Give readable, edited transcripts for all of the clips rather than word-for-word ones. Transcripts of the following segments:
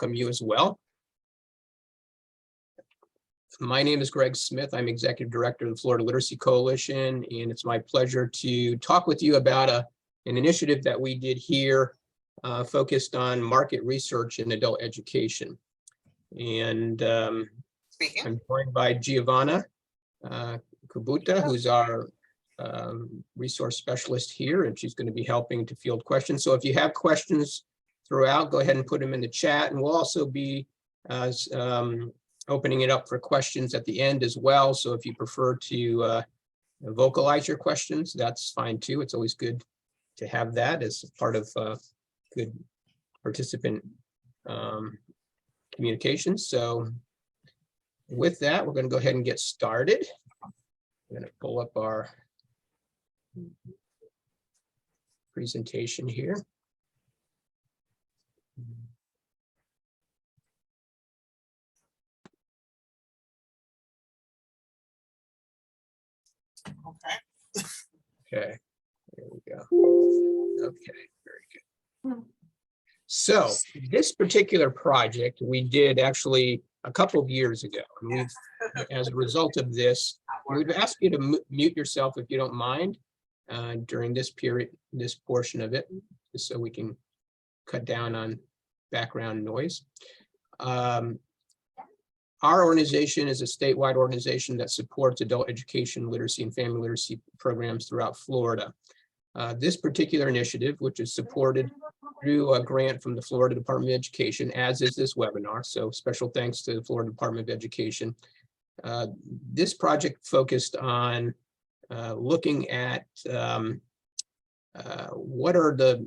welcome you as well. My name is Greg Smith. I'm Executive Director of the Florida Literacy Coalition, and it's my pleasure to talk with you about an initiative that we did here focused on market research in adult education. And I'm joined by Giovanna Kubuta, who's our resource specialist here, and she's going to be helping to field questions. So if you have questions throughout, go ahead and put them in the chat, and we'll also be opening it up for questions at the end as well. So if you prefer to vocalize your questions, that's fine too. It's always good to have that as part of good participant communication. So with that, we're going to go ahead and get started. I'm going to pull up our presentation here. Okay, there we go. Okay, very good. So this particular project we did actually a couple of years ago. And we've, as a result of this, we've asked you to mute yourself if you don't mind during this period, this portion of it, just so we can cut down on background noise. Our organization is a statewide organization that supports adult education, literacy, and family literacy programs throughout Florida. This particular initiative, which is supported through a grant from the Florida Department of Education, as is this webinar, so special thanks to the Florida Department of Education. This project focused on looking at what are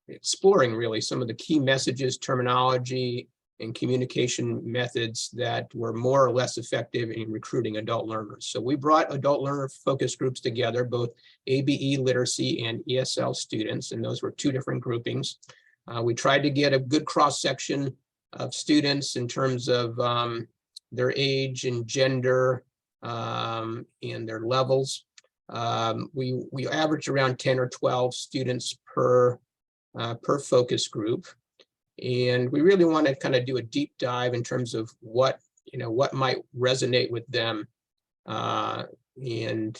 exploring really some of the key messages, terminology, and communication methods that were more or less effective in recruiting adult learners. So we brought adult learner focus groups together, both ABE literacy and ESL students, and those were two different groupings. We tried to get a good cross-section of students in terms of their age and gender and their levels. We averaged around 10 or 12 students per focus group. And we really want to kind of do a deep dive in terms of what might resonate with them. And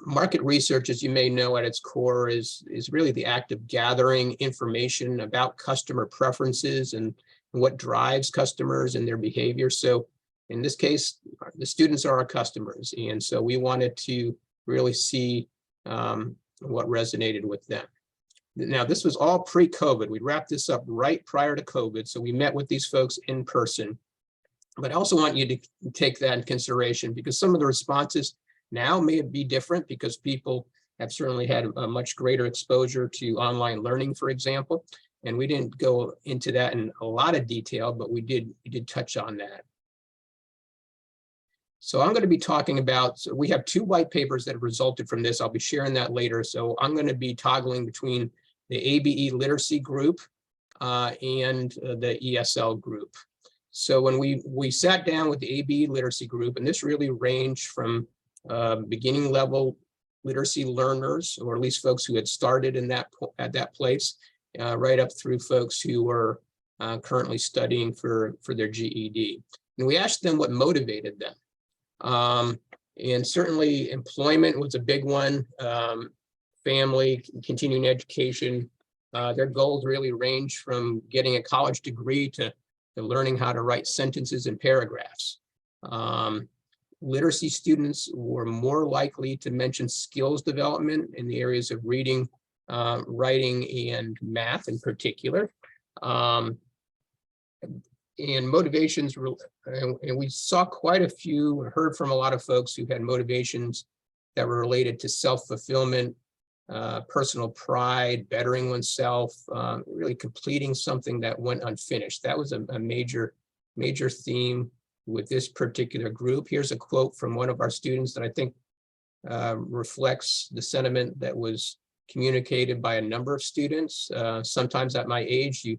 market research, as you may know, at its core is really the act of gathering information about customer preferences and what drives customers and their behavior. So in this case, the students are our customers. And so we wanted to really see what resonated with them. Now, this was all pre-COVID. We wrapped this up right prior to COVID. So we met with these folks in person. But I also want you to take that in consideration because some of the responses now may be different because people have certainly had a much greater exposure to online learning, for example. And we didn't go into that in a lot of detail, but we did touch on that. So I'm going to be talking about, so we have two white papers that have resulted from this. I'll be sharing that later. So I'm going to be toggling between the ABE literacy group and the ESL group. So when we sat down with the ABE literacy group, and this really ranged from beginning level literacy learners, or at least folks who had started in at that place, right up through folks who were currently studying for their GED. And we asked them what motivated them. And certainly employment was a big one. Family, continuing education. Their goals really range from getting a college degree to learning how to write sentences and paragraphs. Literacy students were more likely to mention skills development in the areas of reading, writing, and math in particular. And motivations, and we saw quite a few, heard from a lot of folks who had motivations that were related to self-fulfillment, personal pride, bettering oneself, really completing something that went unfinished. That was a major theme with this particular group. Here's a quote from one of our students that I think reflects the sentiment that was communicated by a number of students. Sometimes at my age, you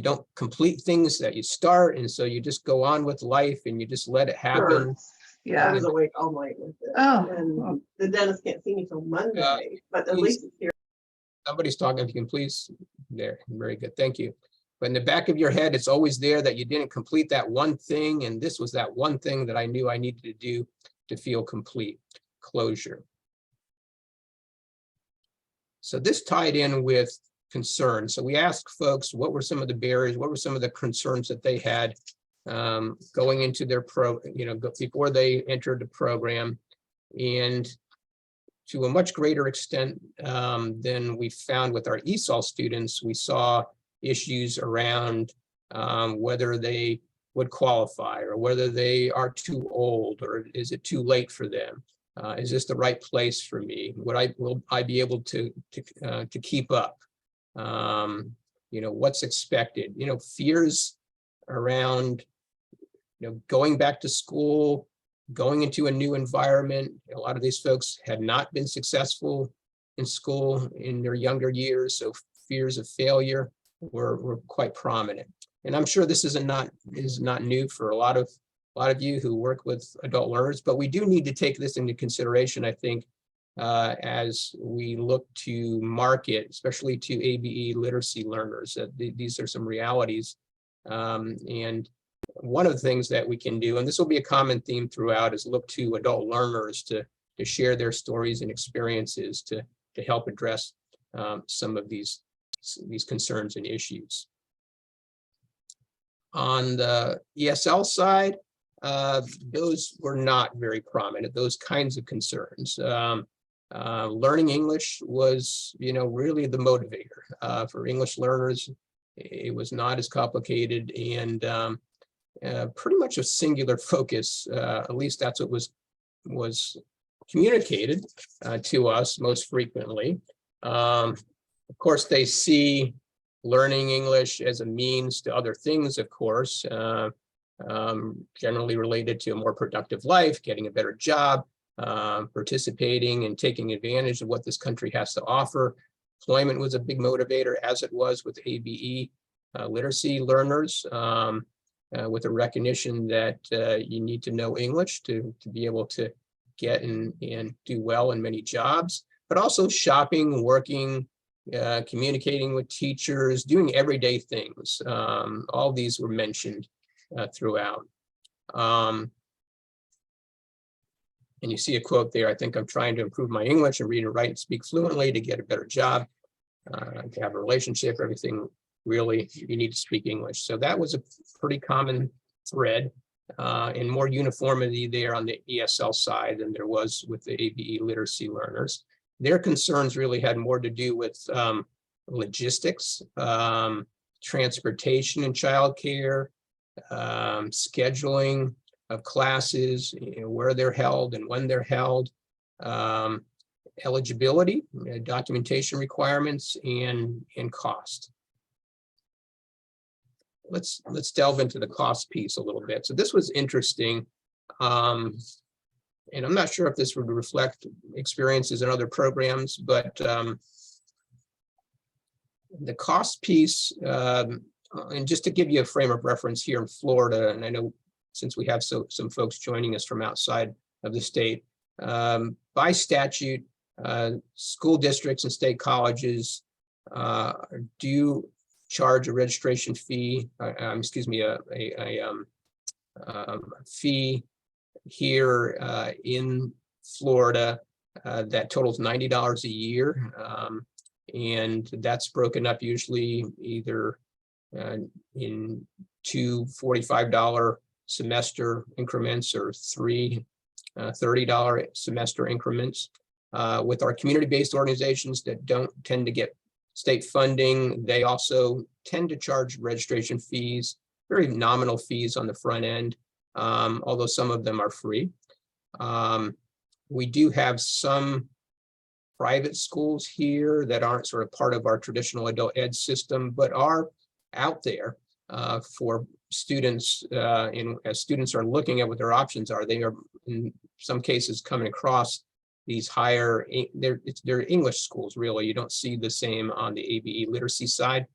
don't complete things that you start, and so you just go on with life and you just let it happen. Sure. Yeah. I was awake all night with it. Oh. And the dentist can't see me till Monday, but at least it's here. Somebody's talking, if you can please, there, very good, thank you. But in the back of your head, it's always there that you didn't complete that one thing, and this was that one thing that I knew I needed to do to feel complete closure. So this tied in with concerns. So we asked folks, what were some of the barriers, what were some of the concerns that they had going into their before they entered the program. And to a much greater extent than we found with our ESOL students, we saw issues around whether they would qualify, or whether they are too old, or is it too late for them? Is this the right place for me? Will I be able to keep up? What's expected? Fears around going back to school, going into a new environment. A lot of these folks had not been successful in school in their younger years, so fears of failure were quite prominent. And I'm sure this is not new for a lot of you who work with adult learners, but we do need to take this into consideration, I think, as we look to market, especially to ABE literacy learners. These are some realities. And one of the things that we can do, and this will be a common theme throughout, is look to adult learners to share their stories and experiences to help address some of these concerns and issues. On the ESL side, those were not very prominent, those kinds of concerns. Learning English was, really the motivator for English learners. It was not as complicated, and pretty much a singular focus. At least that's what was communicated to us most frequently. Of course, they see learning English as a means to other things, of course, generally related to a more productive life, getting a better job, participating and taking advantage of what this country has to offer. Employment was a big motivator, as it was with ABE literacy learners, with a recognition that you need to know English to be able to get and do well in many jobs, but also shopping, working, communicating with teachers, doing everyday things. All these were mentioned throughout. And you see a quote there, I think I'm trying to improve my English and read and write and speak fluently to get a better job, to have a relationship, everything really, you need to speak English. So that was a pretty common thread, and more uniformity there on the ESL side than there was with the ABE literacy learners. Their concerns really had more to do with logistics, transportation and childcare, scheduling of classes, where they're held and when they're held, eligibility, documentation requirements, and cost. Let's delve into the cost piece a little bit. So this was interesting. And I'm not sure if this would reflect experiences in other programs, but the cost piece, and just to give you a frame of reference here in Florida, and I know since we have some folks joining us from outside of the state, by statute, school districts and state colleges do charge a registration fee, fee here in Florida that totals $90 a year. And that's broken up usually either in two $45 semester increments or three $30 semester increments. With our community-based organizations that don't tend to get state funding, they also tend to charge registration fees, very nominal fees on the front end, although some of them are free. We do have some private schools here that aren't sort of part of our traditional adult ed system, but are out there for students, and as students are looking at what their options are, they are in some cases coming across these higher, they're English schools, really. You don't see the same on the ABE literacy side.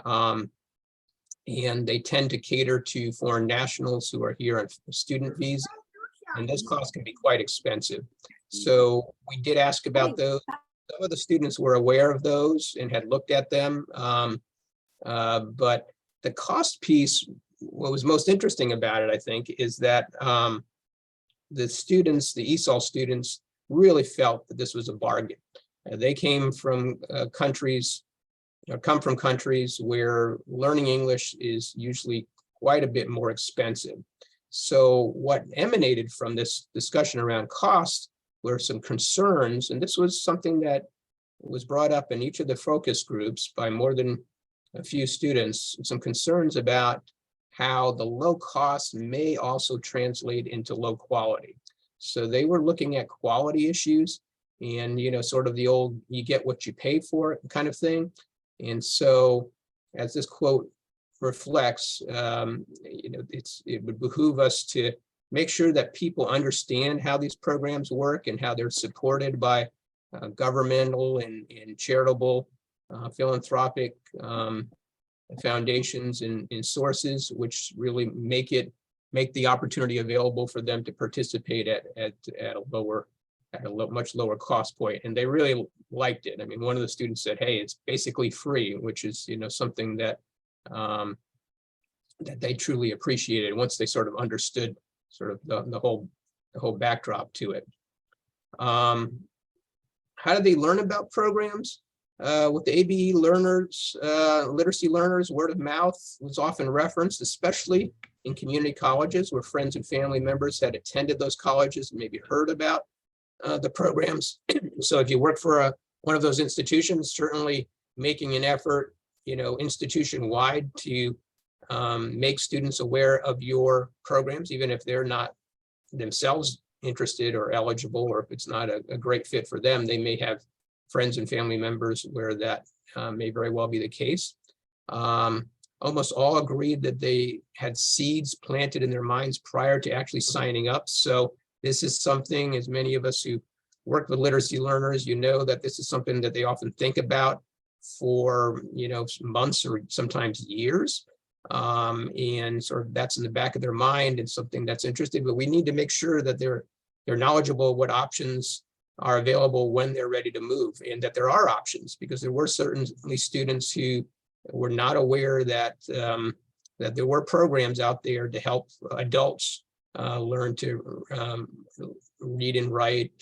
And they tend to cater to foreign nationals who are here on student visa, and those costs can be quite expensive. So we did ask about those. Some of the students were aware of those and had looked at them, but The cost piece, what was most interesting about it, I think, is that the students, the ESOL students, really felt that this was a bargain. They came from countries, come from countries where learning English is usually quite a bit more expensive. So what emanated from this discussion around cost were some concerns, and this was something that was brought up in each of the focus groups by more than a few students, some concerns about how the low cost may also translate into low quality. So they were looking at quality issues and, sort of the old, you get what you pay for kind of thing. And so as this quote reflects, it would behoove us to make sure that people understand how these programs work and how they're supported by governmental and charitable, philanthropic foundations and sources, which really make the opportunity available for them to participate at a much lower cost point. And they really liked it. I mean, one of the students said, "Hey, it's basically free," which is something that that they truly appreciated once they sort of understood sort of the whole backdrop to it. How do they learn about programs? With the ABE learners, literacy learners, word of mouth was often referenced, especially in community colleges where friends and family members had attended those colleges and maybe heard about the programs. So if you work for one of those institutions, certainly making an effort, institution-wide to make students aware of your programs, even if they're not themselves interested or eligible, or if it's not a great fit for them, they may have friends and family members where that may very well be the case. Almost all agreed that they had seeds planted in their minds prior to actually signing up. So this is something, as many of us who work with literacy learners, that this is something that they often think about for months or sometimes years. And sort of that's in the back of their mind and something that's interesting, but we need to make sure that they're knowledgeable of what options are available when they're ready to move, and that there are options, because there were certainly students who were not aware that that there were programs out there to help adults learn to read and write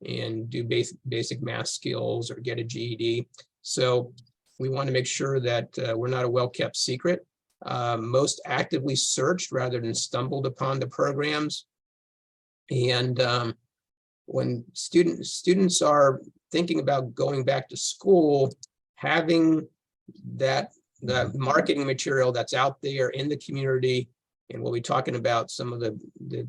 and do basic math skills or get a GED. So we want to make sure that we're not a well-kept secret. Most actively searched rather than stumbled upon the programs. And when students are thinking about going back to school, having the marketing material that's out there in the community, and we'll be talking about some of the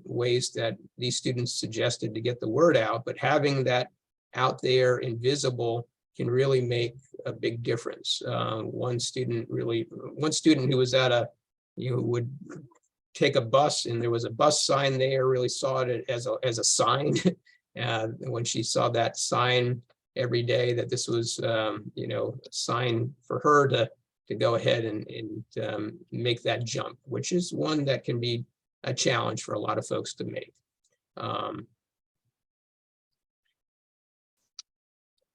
ways that these students suggested to get the word out, but having that out there and visible can really make a big difference. One student who was at would take a bus, and there was a bus sign there, really saw it as a sign. When she saw that sign every day, that this was a sign for her to go ahead and make that jump, which is one that can be a challenge for a lot of folks to make.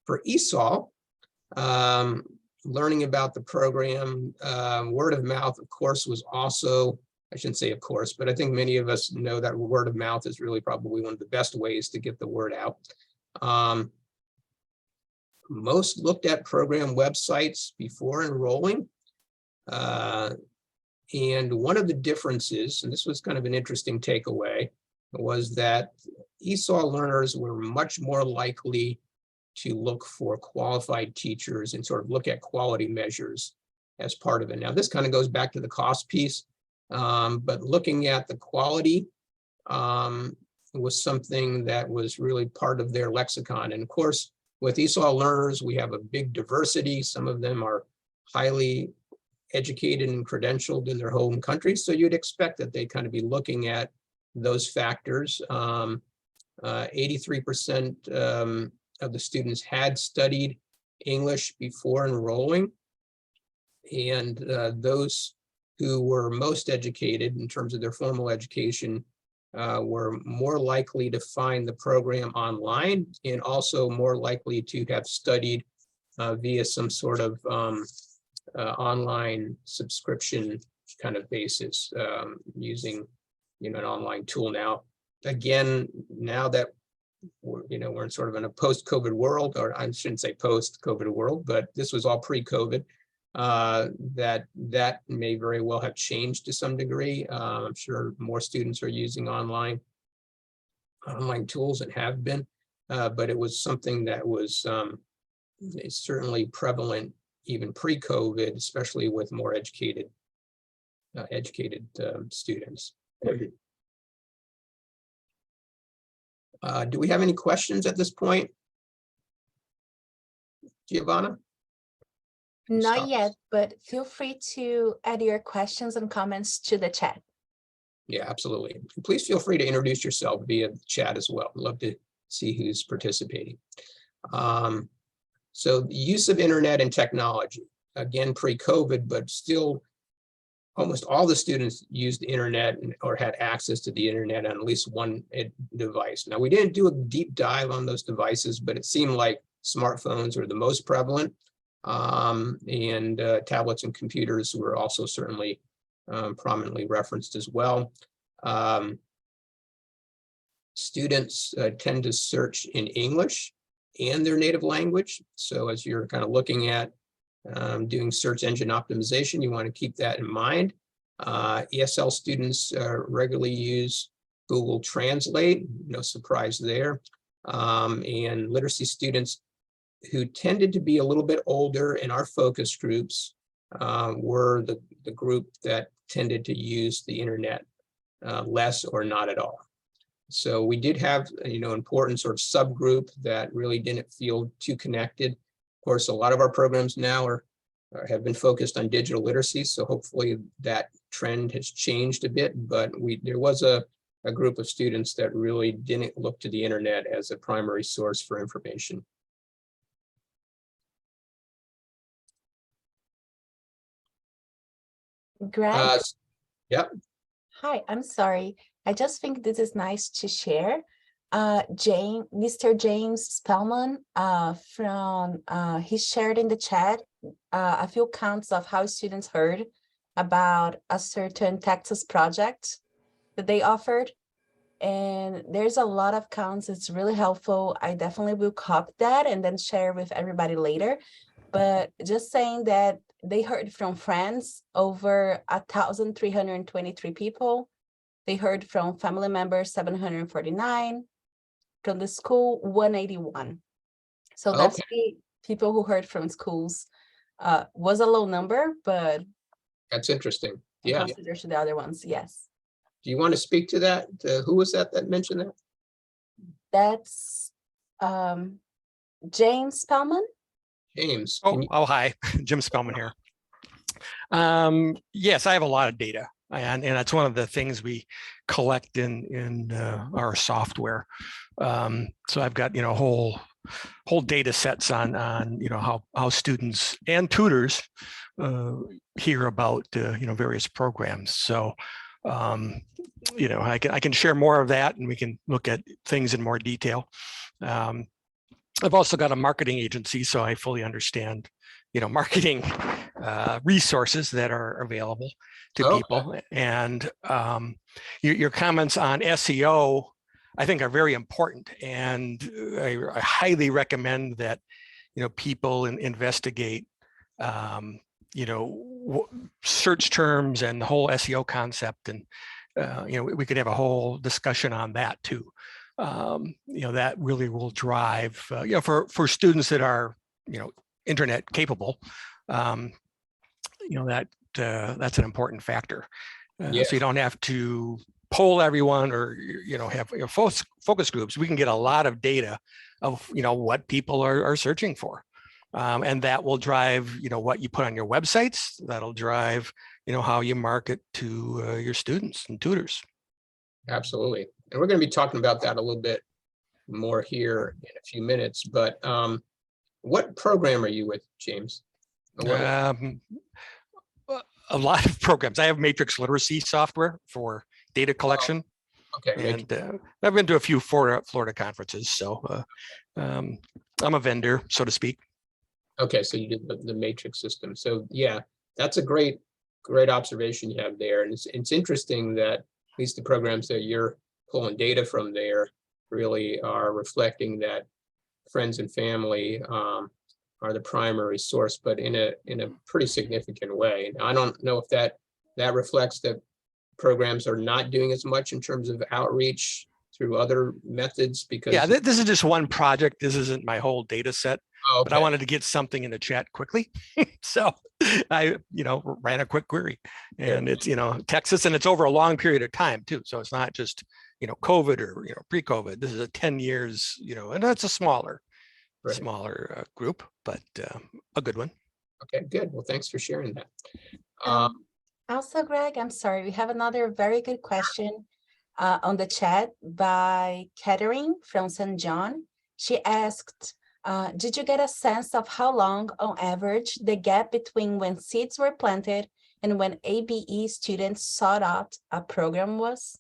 For ESOL, learning about the program, word of mouth, of course, was also, I shouldn't say of course, but I think many of us know that word of mouth is really probably one of the best ways to get the word out. Most looked at program websites before enrolling. And one of the differences, and this was kind of an interesting takeaway, was that ESOL learners were much more likely to look for qualified teachers and sort of look at quality measures as part of it. Now, this kind of goes back to the cost piece, but looking at the quality was something that was really part of their lexicon. And of course, with ESOL learners, we have a big diversity. Some of them are highly educated and credentialed in their home countries, so you'd expect that they'd kind of be looking at those factors. 83% of the students had studied English before enrolling, and those who were most educated in terms of their formal education were more likely to find the program online, and also more likely to have studied via some sort of online subscription kind of basis, using, an online tool now. Again, now that we're in sort of in a post-COVID world, or I shouldn't say post-COVID world, but this was all pre-COVID. That may very well have changed to some degree. I'm sure more students are using online tools and have been, but it was something that was certainly prevalent even pre-COVID, especially with more educated students. Do we have any questions at this point, Giovanna? Not yet, but feel free to add your questions and comments to the chat. Yeah, absolutely. Please feel free to introduce yourself via the chat as well. I'd love to see who's participating. So the use of internet and technology, again, pre-COVID, but still almost all the students used the internet or had access to the internet on at least one device. Now, we didn't do a deep dive on those devices, but it seemed like smartphones were the most prevalent, and tablets and computers were also certainly prominently referenced as well. Students tend to search in English and their native language. So as you're kind of looking at doing search engine optimization, you want to keep that in mind. ESL students regularly use Google Translate, no surprise there. And literacy students who tended to be a little bit older in our focus groups were the group that tended to use the internet less or not at all. So we did have, important sort of subgroup that really didn't feel too connected. Of course, a lot of our programs now have been focused on digital literacy, so hopefully that trend has changed a bit, but there was a group of students that really didn't look to the internet as a primary source for information. Greg? Yep. Hi, I'm sorry. I just think this is nice to share. Mr. James Spellman he shared in the chat a few counts of how students heard about a certain Texas project that they offered. And there's a lot of counts. It's really helpful. I definitely will copy that and then share with everybody later. But just saying that they heard from friends over 1,323 people. They heard from family members 749, from the school 181. So that's the people who heard from schools. Was a low number, but that's interesting. Yeah. Consider to the other ones, yes. Do you want to speak to that? Who was that mentioned that? That's James Spellman. James. Hi, Jim Spellman here. Yes, I have a lot of data, and that's one of the things we collect in our software. So I've got whole data sets on how students and tutors hear about various programs. So I can share more of that, and we can look at things in more detail. I've also got a marketing agency, so I fully understand marketing resources that are available to people. And your comments on SEO, I think, are very important, and I highly recommend that people investigate search terms and the whole SEO concept, and we could have a whole discussion on that too. That really will drive for students that are internet capable. That's an important factor. Yes. So you don't have to poll everyone or have focus groups. We can get a lot of data of what people are searching for, and that will drive what you put on your websites. That'll drive how you market to your students and tutors. Absolutely. And we're going to be talking about that a little bit more here in a few minutes, but what program are you with, James? A lot of programs. I have matrix literacy software for data collection. Okay. And I've been to a few Florida conferences, so I'm a vendor, so to speak. Okay, so you did the matrix system. So yeah, that's a great observation you have there. And it's interesting that at least the programs that you're pulling data from there really are reflecting that friends and family are the primary source, but in a pretty significant way. I don't know if that reflects that programs are not doing as much in terms of outreach through other methods, because Yeah, this is just one project. This isn't my whole data set, oh, but I okay. wanted to get something in the chat quickly. So I, ran a quick query, and it's, Texas, and it's over a long period of time too. So it's not just, COVID or, pre-COVID. This is a 10 years, and that's a smaller Right. group, but a good one. Okay, good. Well, thanks for sharing that. Also, Greg, I'm sorry, we have another very good question on the chat by Catherine from St. John. She asked, did you get a sense of how long on average the gap between when seeds were planted and when ABE students sought out a program was?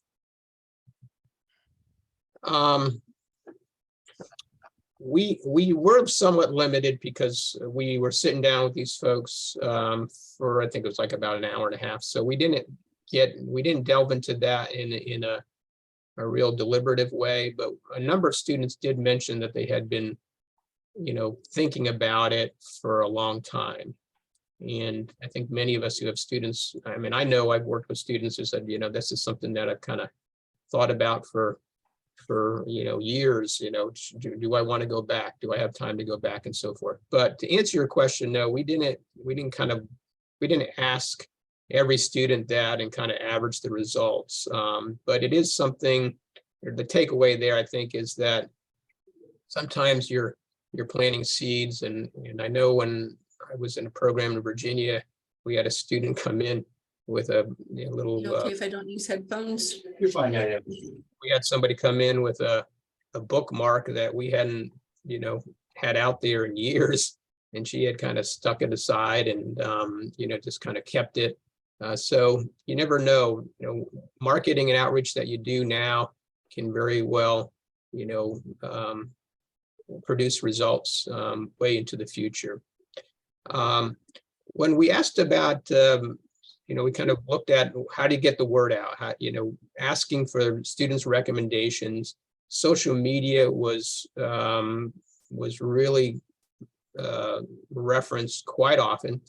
We were somewhat limited because we were sitting down with these folks for, I think it was like about an hour and a half. So we didn't delve into that in a real deliberative way, but a number of students did mention that they had been, thinking about it for a long time. And I think many of us who have students, I mean, I know I've worked with students who said, this is something that I've kind of thought about for years. Do I want to go back? Do I have time to go back, and so forth? But to answer your question, no, we didn't ask every student that and kind of average the results. But it is something, the takeaway there, I think, is that sometimes you're planting seeds. And I know when I was in a program in Virginia, we had a student come in with a little. Okay, if I don't use headphones. You're fine, yeah. We had somebody come in with a bookmark that we hadn't, had out there in years, and she had kind of stuck it aside and, just kind of kept it. So you never know, marketing and outreach that you do now can very well, produce results way into the future. When we asked about, we kind of looked at how do you get the word out, how, asking for students' recommendations. Social media was really referenced quite often,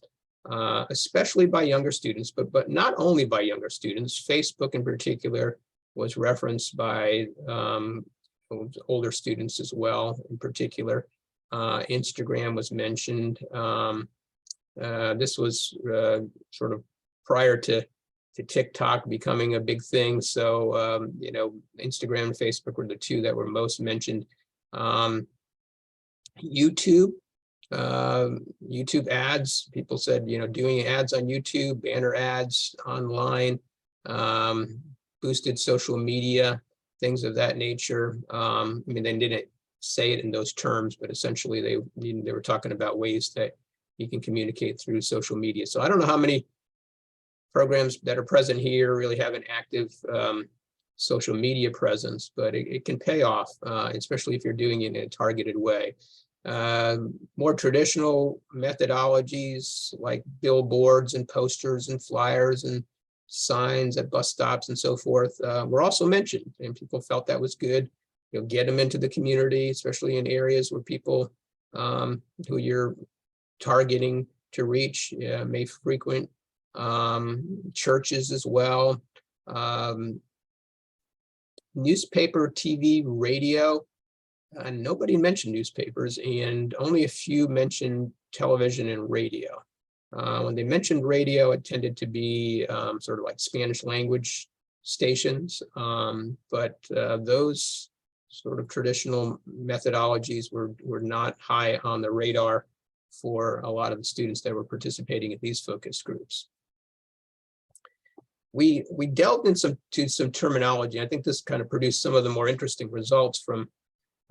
especially by younger students, but not only by younger students. Facebook in particular was referenced by older students as well, in particular. Instagram was mentioned. This was sort of prior to TikTok becoming a big thing. So, Instagram and Facebook were the two that were most mentioned. YouTube ads, people said, doing ads on YouTube, banner ads online, boosted social media, things of that nature. They didn't say it in those terms, but essentially they were talking about ways that you can communicate through social media. So I don't know how many programs that are present here really have an active social media presence, but it can pay off, especially if you're doing it in a targeted way. More traditional methodologies like billboards and posters and flyers and signs at bus stops and so forth were also mentioned, and people felt that was good. Get them into the community, especially in areas where people who you're targeting to reach may frequent. Churches as well. Newspaper, TV, radio. Nobody mentioned newspapers, and only a few mentioned television and radio. When they mentioned radio, it tended to be sort of like Spanish language stations, but those sort of traditional methodologies were not high on the radar for a lot of the students that were participating in these focus groups. We delved into some terminology. I think this kind of produced some of the more interesting results from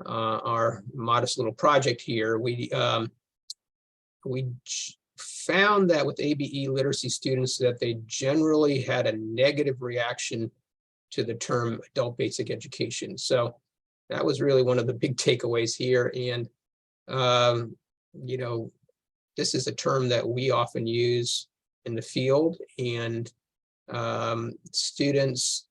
our modest little project here. We found that with ABE literacy students that they generally had a negative reaction to the term adult basic education. So that was really one of the big takeaways here. And this is a term that we often use in the field, and students,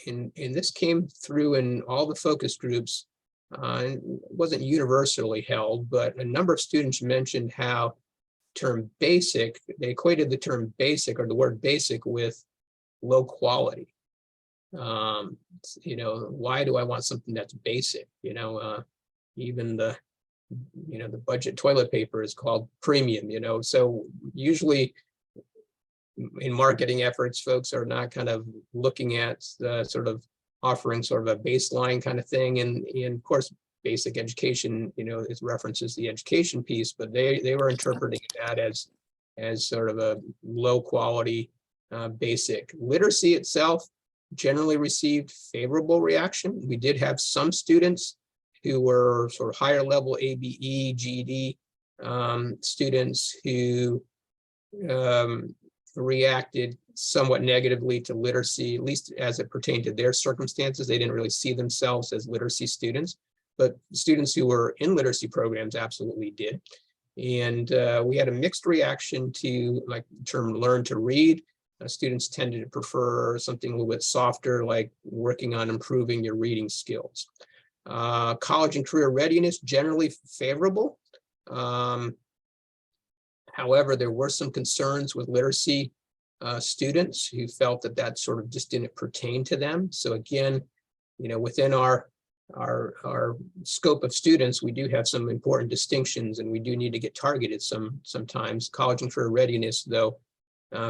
and this came through in all the focus groups, and it wasn't universally held, but a number of students mentioned how term basic, they equated the term basic or the word basic with low quality. You know, why do I want something that's basic? You know, even the, you know, the budget toilet paper is called premium, you know, so usually in marketing efforts, folks are not kind of looking at sort of offering sort of a baseline kind of thing. And of course, basic education, you know, it references the education piece, but they were interpreting that as sort of a low quality basic. Literacy itself generally received favorable reaction. We did have some students who were sort of higher level ABE, GED students who reacted somewhat negatively to literacy, at least as it pertained to their circumstances. They didn't really see themselves as literacy students, but students who were in literacy programs absolutely did. And we had a mixed reaction to, like, the term learn to read. Students tended to prefer something a little bit softer, like working on improving your reading skills. College and career readiness, generally favorable. However, there were some concerns with literacy students who felt that that sort of just didn't pertain to them. So again, you know, within our scope of students, we do have some important distinctions, and we do need to get targeted sometimes. College and career readiness, though,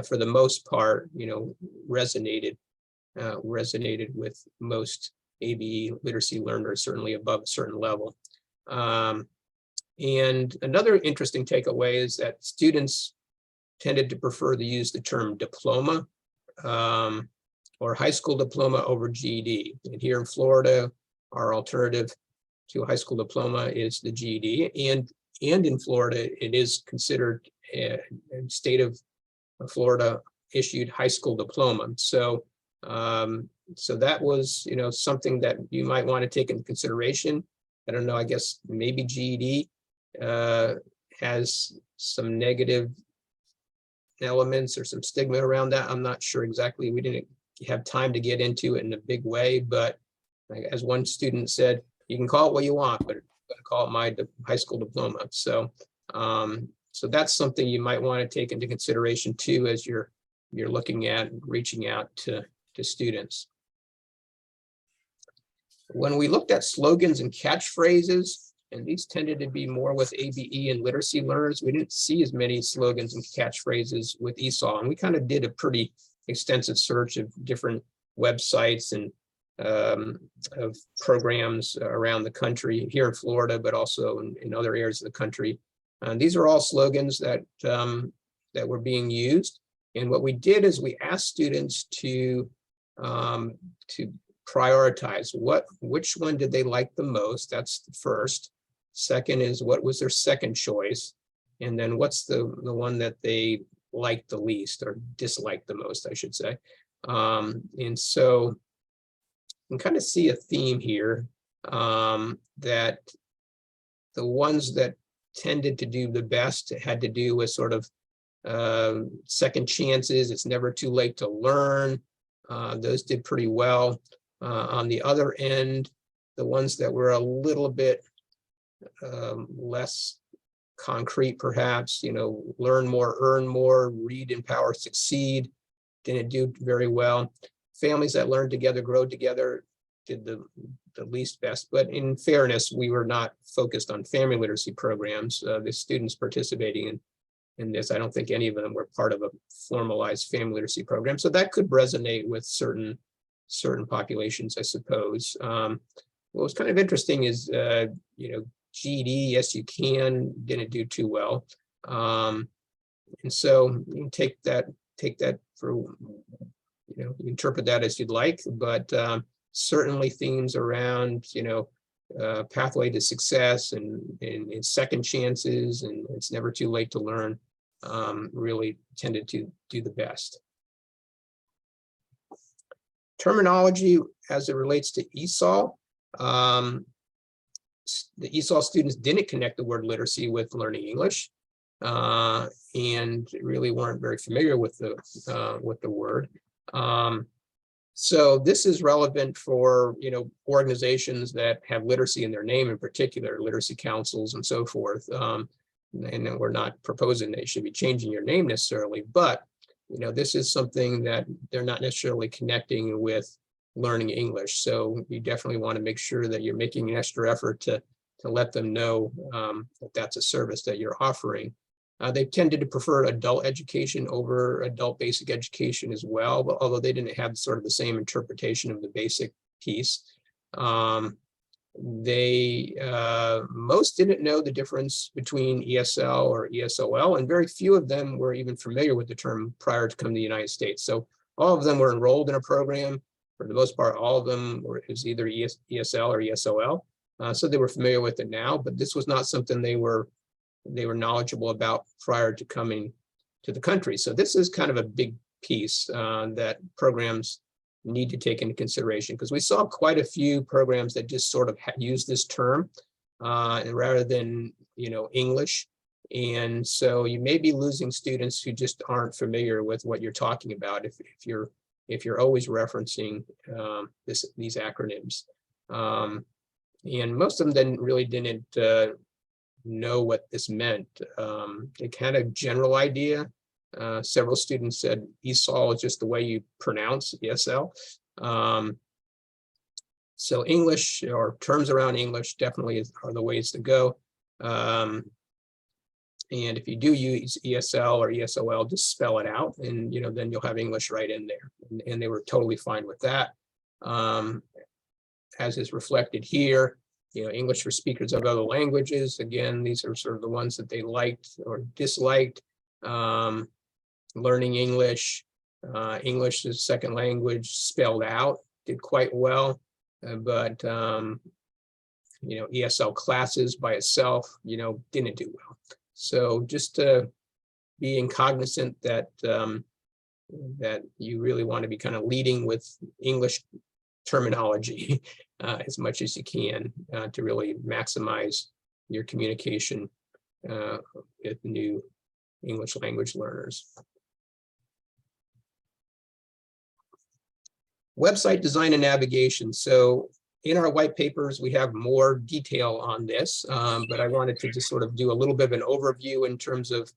for the most part, you know, resonated with most ABE literacy learners, certainly above a certain level. And another interesting takeaway is that students tended to prefer to use the term diploma or high school diploma over GED. And here in Florida, our alternative to a high school diploma is the GED. And in Florida, it is considered a state of Florida issued high school diploma. So so that was, you know, something that you might want to take into consideration. I don't know, I guess maybe GED has some negative elements or some stigma around that. I'm not sure exactly. We didn't have time to get into it in a big way, but as one student said, you can call it what you want, but I'm going to call it my high school diploma. So so that's something you might want to take into consideration too, as you're looking at reaching out to students. When we looked at slogans and catchphrases, and these tended to be more with ABE and literacy learners, we didn't see as many slogans and catchphrases with ESOL. And we kind of did a pretty extensive search of different websites and of programs around the country, here in Florida, but also in other areas of the country. These are all slogans that were being used. And what we did is we asked students to prioritize which one did they like the most. That's the first. Second is, what was their second choice? And then what's the one that they liked the least or disliked the most, I should say. And so you can kind of see a theme here, that the ones that tended to do the best had to do with sort of second chances. It's never too late to learn. Those did pretty well. On the other end, the ones that were a little bit less concrete, perhaps, you know, learn more, earn more, read, empower, succeed, didn't do very well. Families that learn together, grow together, did the least best. But in fairness, we were not focused on family literacy programs. The students participating in this, I don't think any of them were part of a formalized family literacy program. So that could resonate with certain populations, I suppose. What was kind of interesting is, you know, GED, yes, you can, didn't do too well. And so you can take that for, you know, you interpret that as you'd like, but certainly themes around, you know, pathway to success and second chances, and it's never too late to learn, really tended to do the best. Terminology as it relates to ESOL. The ESOL students didn't connect the word literacy with learning English. and really weren't very familiar with the word. So this is relevant for, organizations that have literacy in their name, in particular, literacy councils and so forth. And then we're not proposing they should be changing your name necessarily, but this is something that they're not necessarily connecting with learning English. So you definitely want to make sure that you're making an extra effort to let them know that that's a service that you're offering. They've tended to prefer adult education over adult basic education as well, but although they didn't have sort of the same interpretation of the basic piece. Most didn't know the difference between ESL or ESOL, and very few of them were even familiar with the term prior to coming to the United States. So all of them were enrolled in a program. For the most part, all of them is either ESL or ESOL. So they were familiar with it now, but this was not something they were knowledgeable about prior to coming to the country. So this is kind of a big piece that programs need to take into consideration, because we saw quite a few programs that just sort of use this term and rather than English. And so you may be losing students who just aren't familiar with what you're talking about if you're always referencing these acronyms. And most of them didn't know what this meant. They had a general idea. Several students said ESOL is just the way you pronounce ESL. So English, or terms around English, definitely are the ways to go. And if you do use ESL or ESOL, just spell it out, and then you'll have English right in there. And they were totally fine with that. As is reflected here, English for speakers of other languages. Again, these are sort of the ones that they liked or disliked. Learning English, English as a second language spelled out, did quite well. But ESL classes by itself, didn't do well. So just being cognizant that that you really want to be kind of leading with English terminology as much as you can to really maximize your communication with new English language learners. Website design and navigation. So in our white papers, we have more detail on this, but I wanted to just sort of do a little bit of an overview in terms of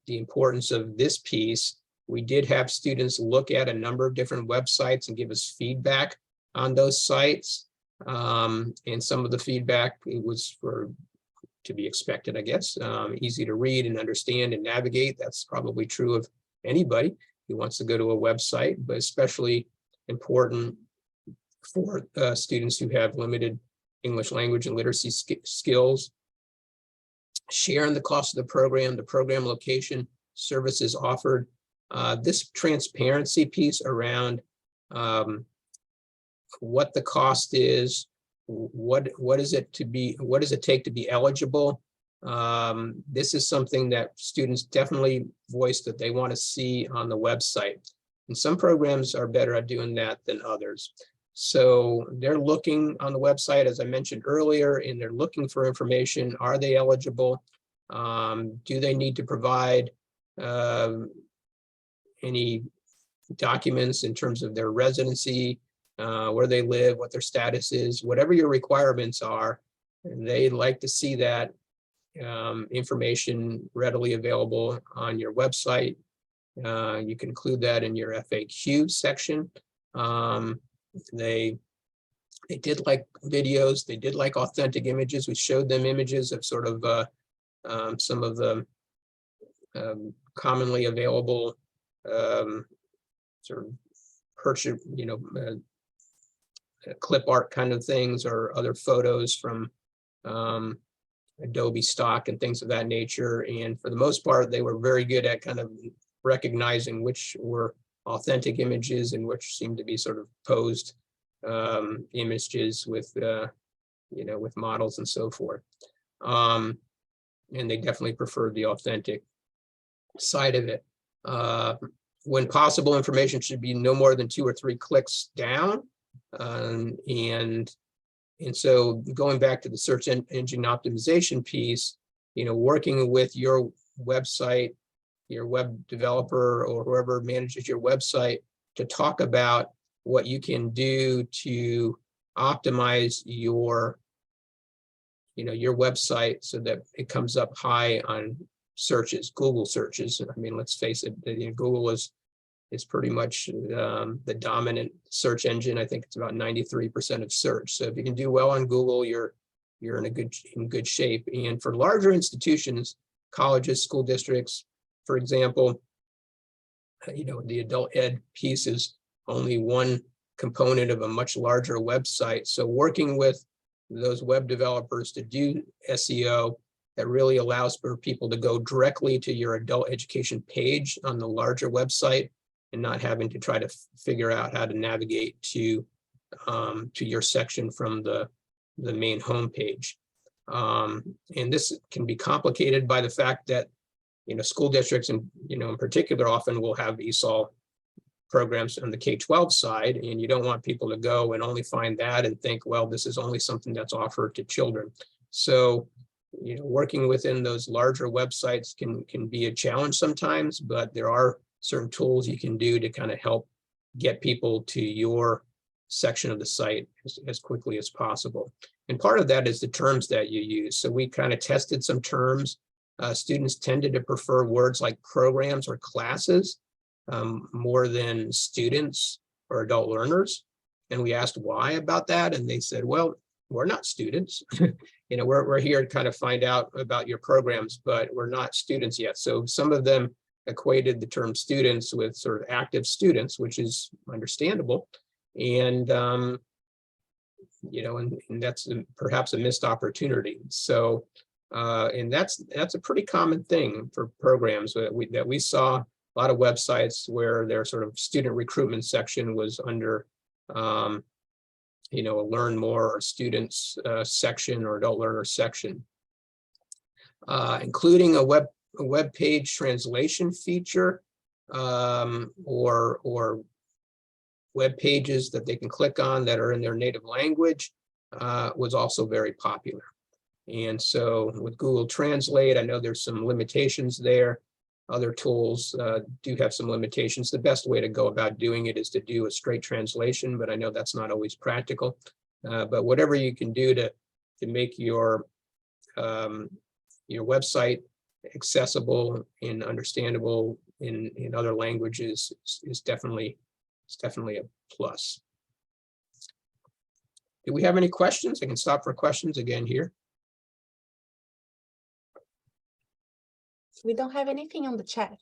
the importance of this piece. We did have students look at a number of different websites and give us feedback on those sites. And some of the feedback was to be expected, I guess, easy to read and understand and navigate. That's probably true of anybody who wants to go to a website, but especially important for students who have limited English language and literacy skills. Sharing the cost of the program location, services offered. This transparency piece around what the cost is, what does it take to be eligible. This is something that students definitely voice that they want to see on the website. And some programs are better at doing that than others. So they're looking on the website, as I mentioned earlier, and they're looking for information. Are they eligible? Do they need to provide any documents in terms of their residency, where they live, what their status is, whatever your requirements are, and they'd like to see that information readily available on your website. You can include that in your FAQ section. They did like videos, they did like authentic images. We showed them images of sort of some of the commonly available sort of purchase, clip art kind of things, or other photos from Adobe stock and things of that nature. And for the most part, they were very good at kind of recognizing which were authentic images and which seemed to be sort of posed images with with models and so forth. And they definitely preferred the authentic side of it. When possible, information should be no more than 2 or 3 clicks down. And so going back to the search engine optimization piece, working with your website, your web developer, or whoever manages your website to talk about what you can do to optimize your website so that it comes up high on searches, Google searches. I mean, let's face it, Google is pretty much the dominant search engine. I think it's about 93% of search. So if you can do well on Google, you're in good shape. And for larger institutions, colleges, school districts, for example, the adult ed piece is only one component of a much larger website. So working with those web developers to do SEO that really allows for people to go directly to your adult education page on the larger website and not having to try to figure out how to navigate to your section from the main homepage. And this can be complicated by the fact that school districts and in particular often will have ESOL programs on the K-12 side, and you don't want people to go and only find that and think, well, this is only something that's offered to children. So, working within those larger websites can be a challenge sometimes, but there are certain tools you can do to kind of help get people to your section of the site as quickly as possible. And part of that is the terms that you use. So we kind of tested some terms. Students tended to prefer words like programs or classes more than students or adult learners. And we asked why about that. And they said, well, we're not students. We're here to kind of find out about your programs, but we're not students yet. So some of them equated the term students with sort of active students, which is understandable. And, and that's perhaps a missed opportunity. So, and that's a pretty common thing for programs that we saw. A lot of websites where their sort of student recruitment section was under, a learn more or students section or adult learner section, including a web page translation feature or web pages that they can click on that are in their native language was also very popular. And so with Google Translate, I know there's some limitations there. Other tools do have some limitations. The best way to go about doing it is to do a straight translation, but I know that's not always practical. But whatever you can do to make your website accessible and understandable in other languages is definitely a plus. Do we have any questions? I can stop for questions again here. We don't have anything on the chat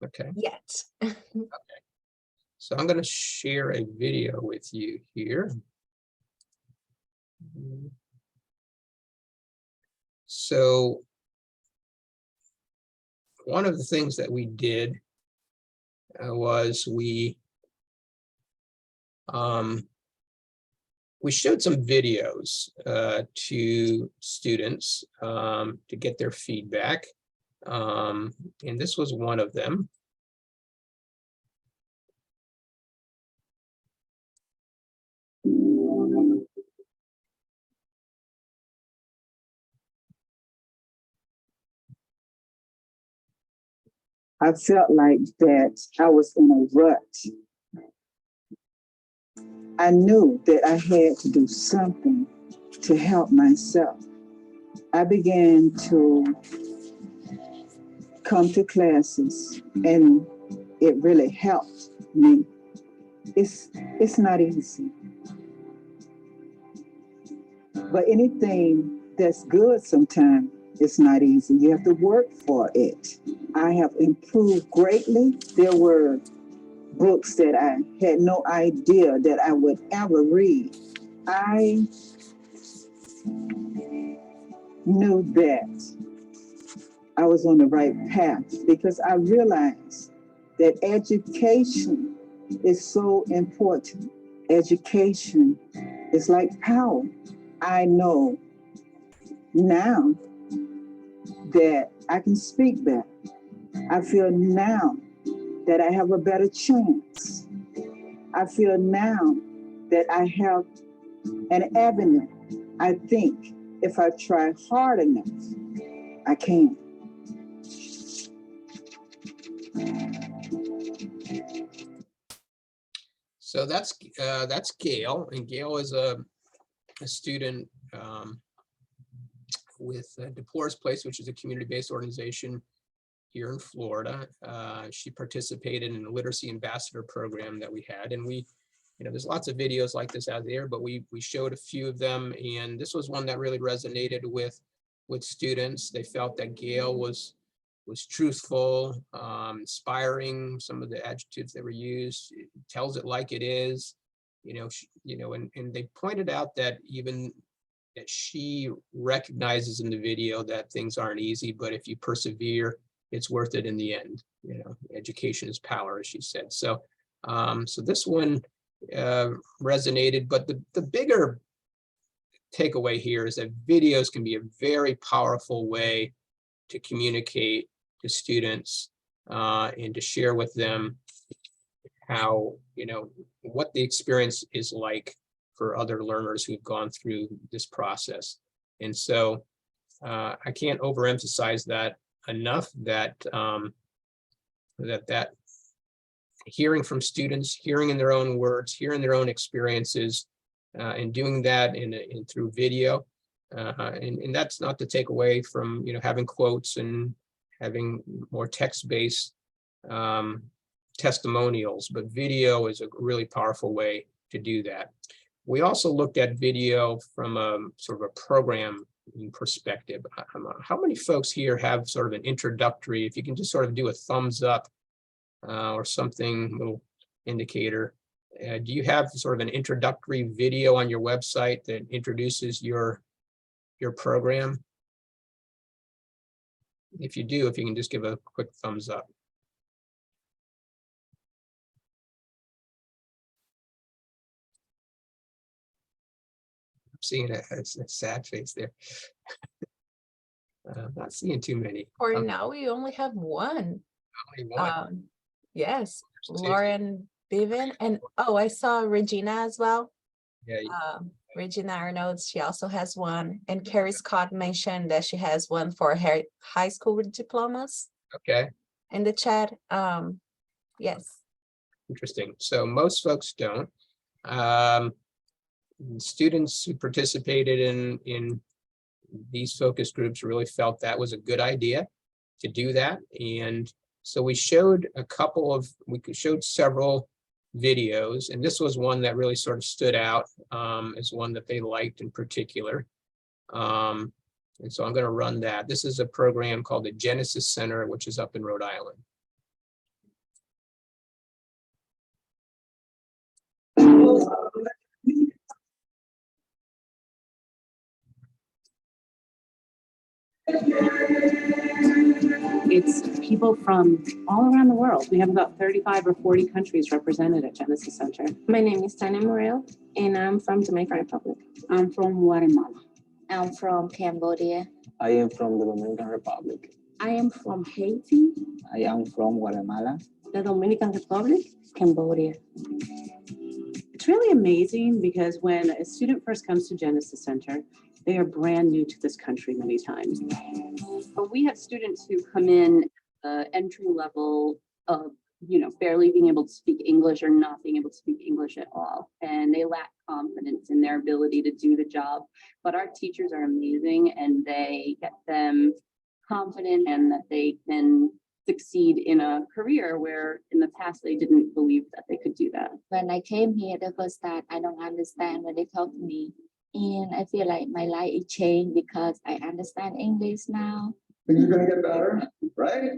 Okay. yet. So I'm going to share a video with you here. So one of the things that we did was we showed some videos to students to get their feedback. And this was one of them. I felt like that I was in a rut. I knew that I had to do something to help myself. I began to come to classes and it really helped me. It's not easy. But anything that's good sometimes, it's not easy. You have to work for it. I have improved greatly. There were books that I had no idea that I would ever read. I knew that I was on the right path because I realized that education is so important. Education is like power. I know now that I can speak better. I feel now that I have a better chance. I feel now that I have an avenue, I think, If I try hard enough, I can. So that's Gail, and Gail is a student with DePlore's Place, which is a community-based organization here in Florida. She participated in the Literacy Ambassador program that we had, and we, there's lots of videos like this out there, but we showed a few of them, and this was one that really resonated with students. They felt that Gail was truthful, inspiring. Some of the adjectives that were used, it tells it like it is, and they pointed out that even that she recognizes in the video that things aren't easy, but if you persevere, it's worth it in the end. Education is power, as she said. So, so this one resonated, but the bigger takeaway here is that videos can be a very powerful way to communicate to students and to share with them how, what the experience is like for other learners who've gone through this process. And so I can't overemphasize that enough, that that hearing from students, hearing in their own words, hearing their own experiences, and doing that in through video. And that's not to take away from, having quotes and having more text-based testimonials, but video is a really powerful way to do that. We also looked at video from a sort of a program perspective. How many folks here have sort of an introductory, if you can just sort of do a thumbs up or something, little indicator. Do you have sort of an introductory video on your website that introduces your program? If you do, if you can just give a quick thumbs up. I'm seeing a sad face there. Not seeing too many. For now, we only have one. Only one. Yes, There's two. Lauren Bevan, and oh, I saw Regina as well. Yeah, Regina Arnold, she also has one, and Carrie Scott mentioned that she has one for her high school diplomas okay, in the chat. Yes. interesting. So most folks don't. Students who participated in these focus groups really felt that was a good idea to do that. And so we showed showed several videos, and this was one that really sort of stood out as one that they liked in particular. And so I'm going to run that. This is a program called the Genesis Center, which is up in Rhode Island. It's people from all around the world. We have about 35 or 40 countries represented at Genesis Center. My name is Tania Morel, and I'm from Dominican Republic. I'm from Guatemala. I'm from Cambodia. I am from the Dominican Republic. I am from Haiti, I am from Guatemala. the Dominican Republic, Cambodia. It's really amazing because when a student first comes to Genesis Center, they are brand new to this country many times. But we have students who come in entry level of, barely being able to speak English or not being able to speak English at all. And they lack confidence in their ability to do the job. But our teachers are amazing, and they get them confident and that they can succeed in a career where in the past they didn't believe that they could do that. When I came here the first time, I don't understand when they talk to me. And I feel like my life is changed because I understand English now. Things are going to get better, right?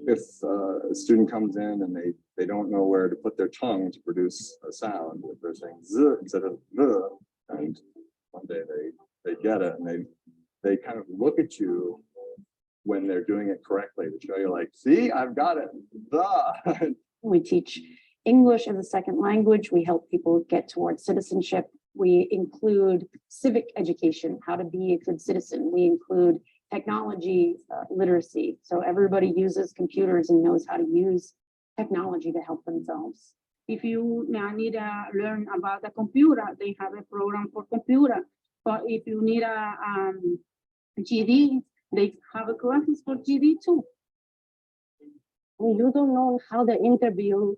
If a student comes in and they don't know where to put their tongue to produce a sound, if they're saying z instead of the, and one day they get it, and they kind of look at you when they're doing it correctly to show you, like, see, I've got it. The. We teach English as a second language. We help people get towards citizenship. We include civic education, how to be a good citizen. We include technology literacy. So everybody uses computers and knows how to use technology to help themselves. If you now need to learn about the computer, they have a program for computer. But if you need a GD, they have a classes for GD too. You don't know how the interview,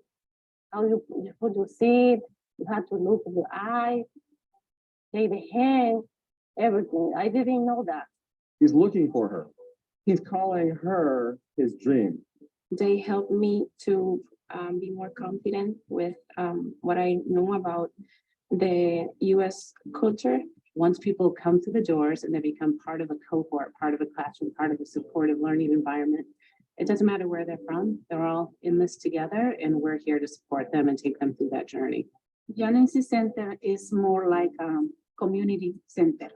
how you put your seat, you have to look at the eye, take the hand, everything. I didn't know that. He's looking for her. He's calling her his dream. They helped me to be more confident with what I know about the US culture. Once people come through the doors and they become part of a cohort, part of a classroom, part of a supportive learning environment, it doesn't matter where they're from, they're all in this together and we're here to support them and take them through that journey. Genesis Center is more like a community center.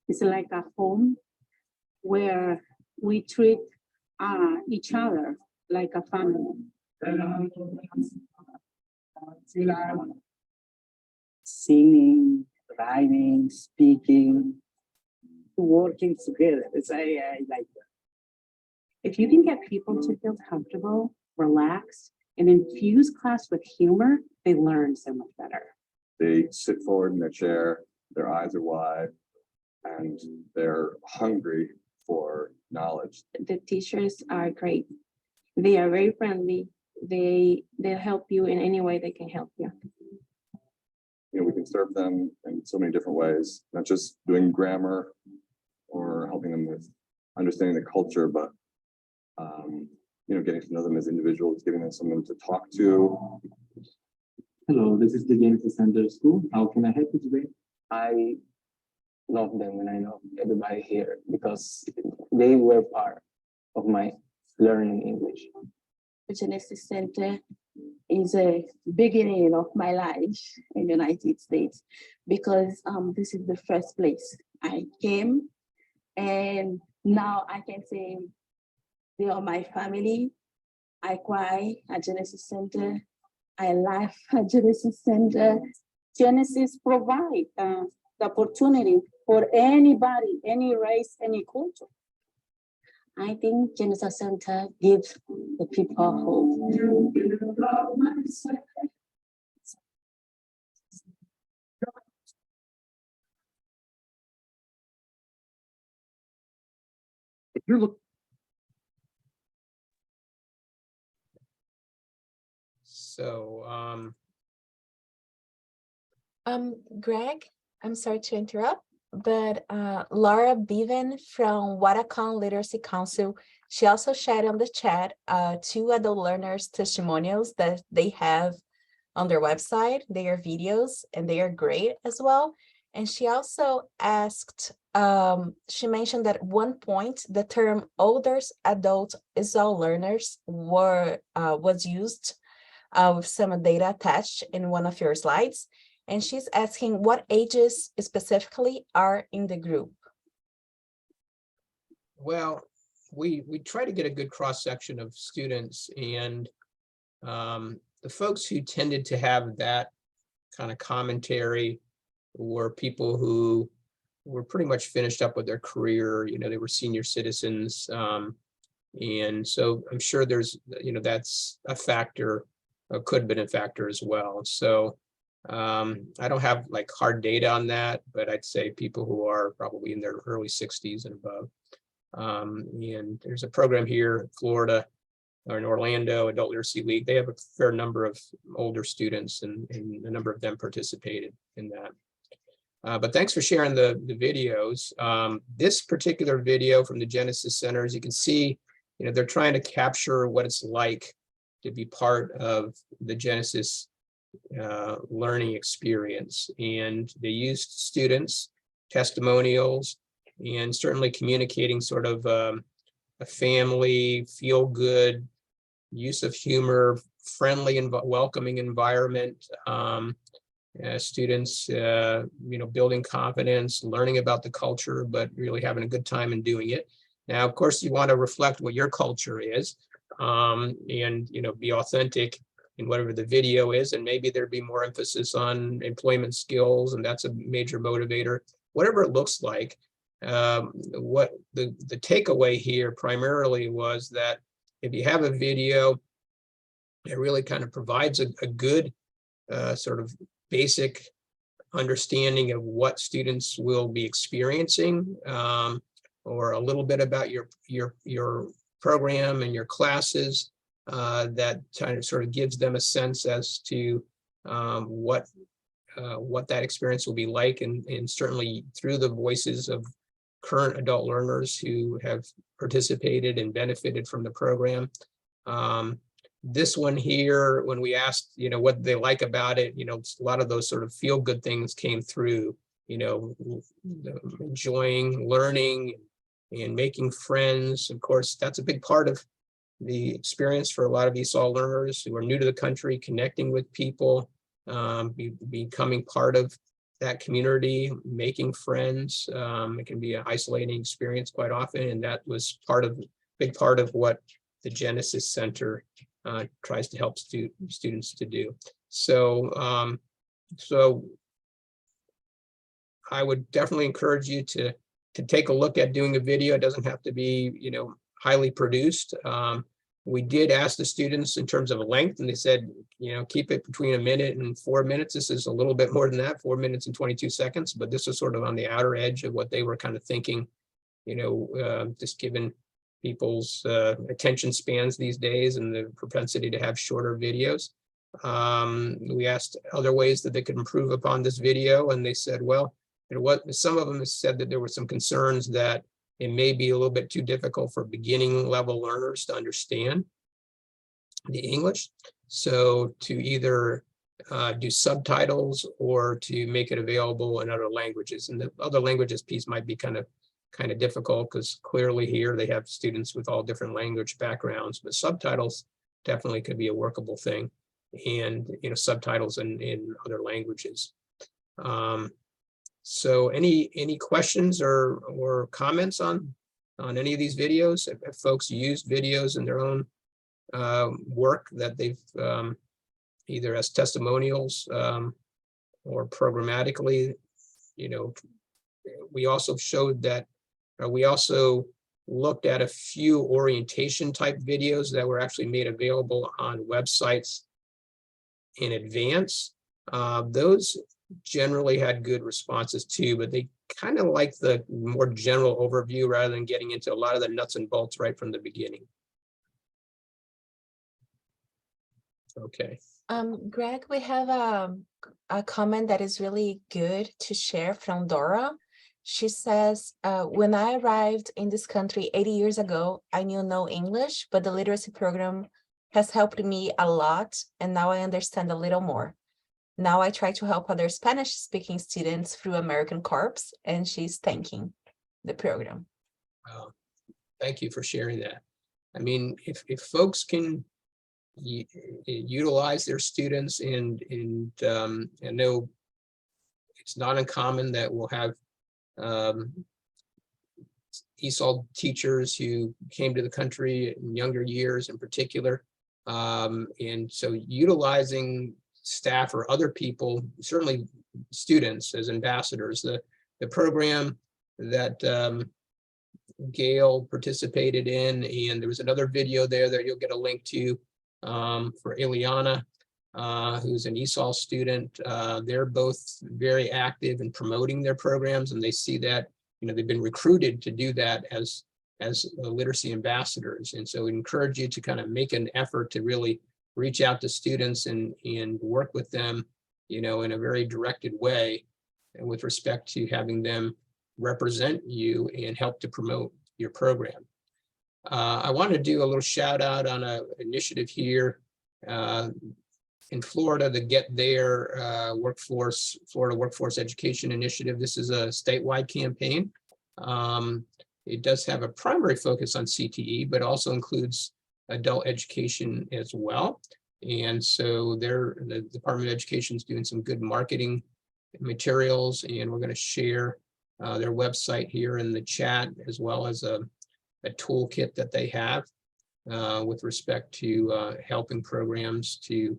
It's like a home where we treat each other like a family. Singing, writing, speaking, working together. I like that. If you can get people to feel comfortable, relaxed, and infuse class with humor, they learn so much better. They sit forward in their chair, their eyes are wide, and they're hungry for knowledge. The teachers are great. They are very friendly. They'll help you in any way they can help you. You know, we can serve them in so many different ways, not just doing grammar or helping them with understanding the culture, but you know, getting to know them as individuals, giving them someone to talk to. Hello, this is the Genesis Center School. How can I help you today? I love them and I love everybody here because they were part of my learning English. The Genesis Center is a beginning of my life in the United States because this is the first place I came, and now I can say they are my family. I cry at Genesis Center. I laugh at Genesis Center. Genesis provide the opportunity for anybody, any race, any culture. I think Genesis Center gives the people hope. If you're looking. So, Greg, I'm sorry to interrupt, but Laura Bevan from Watakon Literacy Council, she also shared on the chat 2 adult learners testimonials that they have on their website. They are videos and they are great as well. And she also asked, she mentioned that at one point the term older adult is all learners was used with some data attached in one of your slides. And she's asking what ages specifically are in the group. well, we try to get a good cross-section of students, and the folks who tended to have that kind of commentary were people who were pretty much finished up with their career. You know, they were senior citizens. And so I'm sure there's, you know, that's a factor, could have been a factor as well. So I don't have like hard data on that, but I'd say people who are probably in their early 60s and above. And there's a program here in Florida or in Orlando, Adult Literacy League. They have a fair number of older students, and a number of them participated in that. But thanks for sharing the videos. This particular video from the Genesis Center, as you can see, you know, they're trying to capture what it's like to be part of the Genesis learning experience. And they used students, testimonials, and certainly communicating sort of a family, feel-good, use of humor, friendly and welcoming environment. Students, you know, building confidence, learning about the culture, but really having a good time in doing it. Now, of course, you want to reflect what your culture is, and, you know, be authentic in whatever the video is, and maybe there'd be more emphasis on employment skills, and that's a major motivator. Whatever it looks like, what the takeaway here primarily was that if you have a video, it really kind of provides a good sort of basic understanding of what students will be experiencing, or a little bit about your program and your classes, that kind of sort of gives them a sense as to what that experience will be like, and certainly through the voices of current adult learners who have participated and benefited from the program. This one here, when we asked, what they like about it, a lot of those sort of feel good things came through, enjoying learning and making friends. Of course, that's a big part of the experience for a lot of ESOL learners who are new to the country, connecting with people, becoming part of that community, making friends. It can be an isolating experience quite often, and that was big part of what the Genesis Center tries to help students to do. So, so I would definitely encourage you to take a look at doing a video. It doesn't have to be, highly produced. We did ask the students in terms of length, and they said, keep it between 1 minute and 4 minutes. This is a little bit more than that, 4 minutes and 22 seconds, but this is sort of on the outer edge of what they were kind of thinking, just given people's attention spans these days and the propensity to have shorter videos. We asked other ways that they could improve upon this video, and they said, well, some of them said that there were some concerns that it may be a little bit too difficult for beginning level learners to understand the English. So to either do subtitles or to make it available in other languages. And the other languages piece might be kind of difficult, because clearly here they have students with all different language backgrounds, but subtitles definitely could be a workable thing, and subtitles in other languages. So any questions or comments on any of these videos? If folks used videos in their own work that they've either as testimonials or programmatically, we also showed that we also looked at a few orientation type videos that were actually made available on websites in advance. Those generally had good responses too, but they kind of like the more general overview rather than getting into a lot of the nuts and bolts right from the beginning. Okay. Greg, we have a comment that is really good to share from Dora. She says, when I arrived in this country 80 years ago, I knew no English, but the literacy program has helped me a lot, and now I understand a little more. Now I try to help other Spanish-speaking students through American Corps, and she's thanking the program. Thank you for sharing that. I mean, if folks can utilize their students, and I know it's not uncommon that we'll have ESOL teachers who came to the country in younger years in particular. And so utilizing staff or other people, certainly students as ambassadors, the program that Gail participated in, and there was another video there that you'll get a link to for Ileana, who's an ESOL student. They're both very active in promoting their programs, and they see that they've been recruited to do that as literacy ambassadors. And so we encourage you to kind of make an effort to really reach out to students and work with them, in a very directed way, and with respect to having them represent you and help to promote your program. I want to do a little shout out on an initiative here in Florida, the Get There Florida Workforce Education Initiative. This is a statewide campaign. It does have a primary focus on CTE, but also includes adult education as well. And so the Department of Education is doing some good marketing materials, and we're going to share their website here in the chat, as well as a toolkit that they have with respect to helping programs to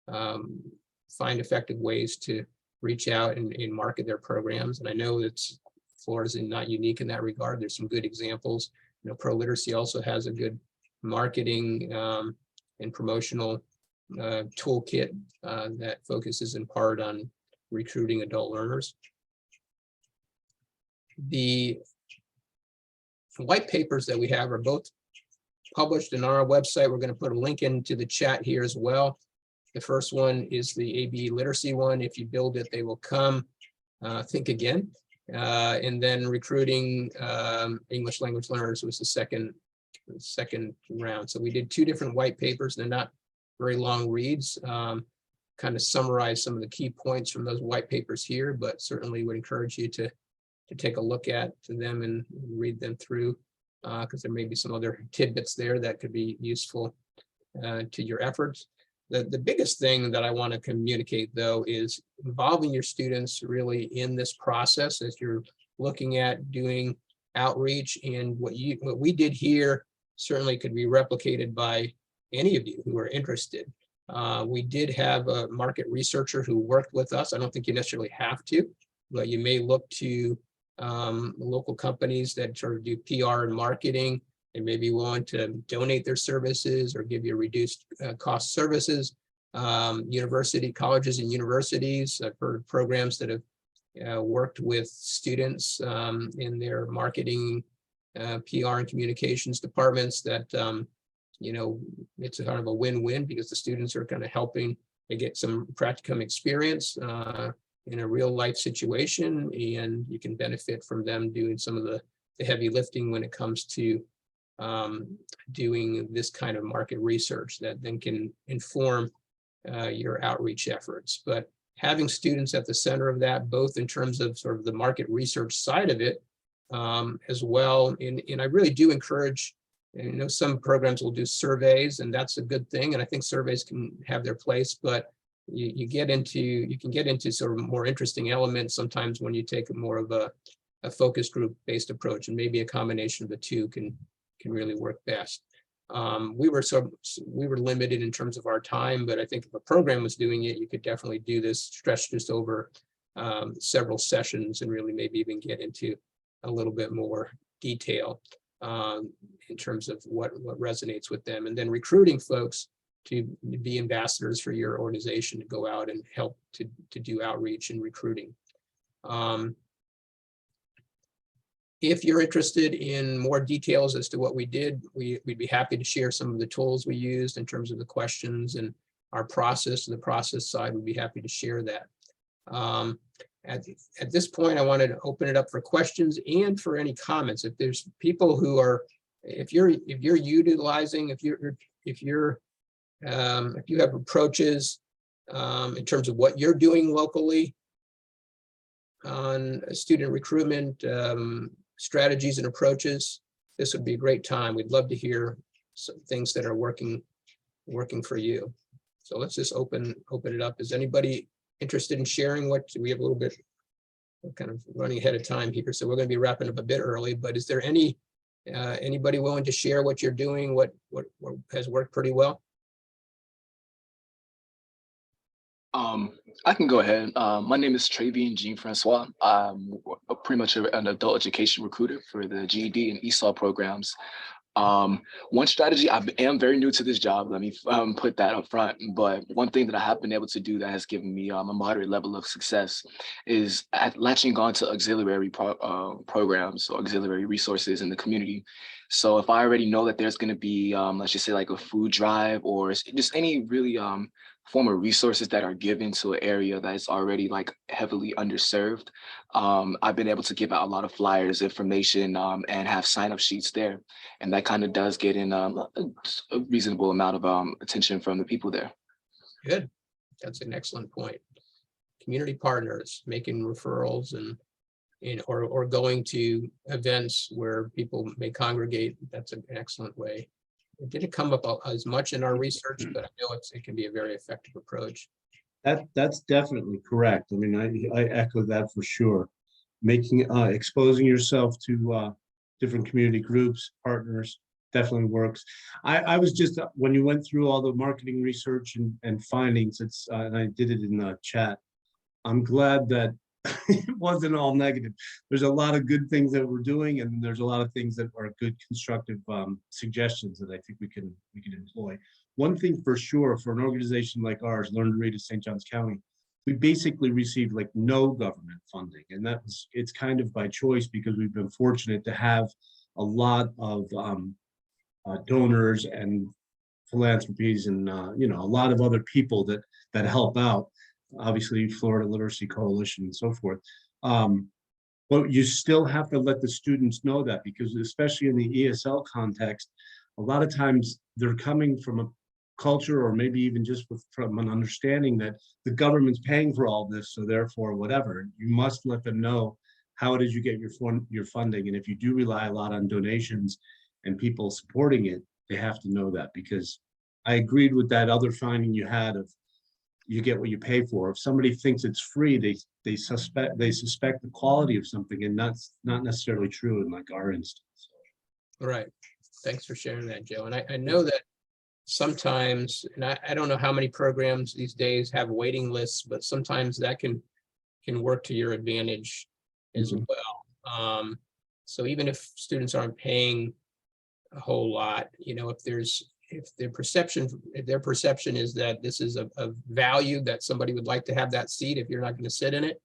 find effective ways to reach out and market their programs. And I know that Florida's not unique in that regard. There's some good examples. ProLiteracy also has a good marketing and promotional toolkit that focuses in part on recruiting adult learners. The white papers that we have are both published and on our website. We're going to put a link into the chat here as well. The first one is the ABE literacy one. If you build it, they will come. Think again. And then recruiting English language learners was the second round. So we did 2 different white papers. They're not very long reads. Kind of summarize some of the key points from those white papers here, but certainly would encourage you to take a look at them and read them through, because there may be some other tidbits there that could be useful to your efforts. The biggest thing that I want to communicate, though, is involving your students really in this process as you're looking at doing outreach. And what we did here certainly could be replicated by any of you who are interested. We did have a market researcher who worked with us. I don't think you necessarily have to, but you may look to local companies that sort of do PR and marketing and maybe want to donate their services or give you reduced cost services. Colleges and universities, I've heard of programs that have worked with students in their marketing, PR and communications departments that, you know, it's a kind of a win-win because the students are kind of helping to get some practicum experience in a real life situation, and you can benefit from them doing some of the heavy lifting when it comes to doing this kind of market research that then can inform your outreach efforts. But having students at the center of that, both in terms of sort of the market research side of it, as well, and I really do encourage, you know, some programs will do surveys, and that's a good thing, and I think surveys can have their place, but you can get into sort of more interesting elements sometimes when you take more of a focus group based approach, and maybe a combination of the two can really work best. We were limited in terms of our time, but I think if a program was doing it, you could definitely do this, stretch this over several sessions and really maybe even get into a little bit more detail in terms of what resonates with them, and then recruiting folks to be ambassadors for your organization to go out and help to do outreach and recruiting. If you're interested in more details as to what we did, we'd be happy to share some of the tools we used in terms of the questions and our process. The process side, we'd be happy to share that. At this point, I wanted to open it up for questions and for any comments. If there's people who are, if you're utilizing, if you have approaches in terms of what you're doing locally on student recruitment strategies and approaches, this would be a great time. We'd love to hear some things that are working for you. So let's just open it up. Is anybody interested in sharing what we have? A little bit, we're kind of running ahead of time here, so we're going to be wrapping up a bit early, but is there anybody willing to share what you're doing, what has worked pretty well? I can go ahead. My name is Travian Jean-Francois. I'm pretty much an adult education recruiter for the GED and ESOL programs. One strategy, I am very new to this job, let me put that up front, but one thing that I have been able to do that has given me a moderate level of success is latching on to auxiliary programs or auxiliary resources in the community. So if I already know that there's going to be, let's just say like a food drive or just any really form of resources that are given to an area that is already like heavily underserved, I've been able to give out a lot of flyers, information, and have sign-up sheets there. And that kind of does get in a reasonable amount of attention from the people there. Good. That's an excellent point. Community partners, making referrals or going to events where people may congregate. That's an excellent way. It didn't come up as much in our research, but I know it can be a very effective approach. That's definitely correct. I mean, I echo that for sure. Exposing yourself to different community groups, partners, definitely works. I was just, when you went through all the marketing research and findings, and I did it in the chat, I'm glad that it wasn't all negative. There's a lot of good things that we're doing, and there's a lot of things that are good constructive suggestions that I think we can employ. One thing for sure, for an organization like ours, Learn to Read in St. Johns County, we basically received like no government funding. And it's kind of by choice because we've been fortunate to have a lot of donors and philanthropies and, a lot of other people that help out. Obviously, Florida Literacy Coalition and so forth. But you still have to let the students know that, because especially in the ESL context, a lot of times they're coming from a culture, or maybe even just from an understanding that the government's paying for all this, so therefore whatever. You must let them know how it is you get your funding, and if you do rely a lot on donations and people supporting it, they have to know that. Because I agreed with that other finding you had of you get what you pay for. If somebody thinks it's free, they suspect the quality of something, and that's not necessarily true in like our instance. Right. Thanks for sharing that, Joe. And I know that sometimes, and I don't know how many programs these days have waiting lists, but sometimes that can work to your advantage as well. So even if students aren't paying a whole lot, if their perception is that this is a value that somebody would like to have that seat if you're not going to sit in it.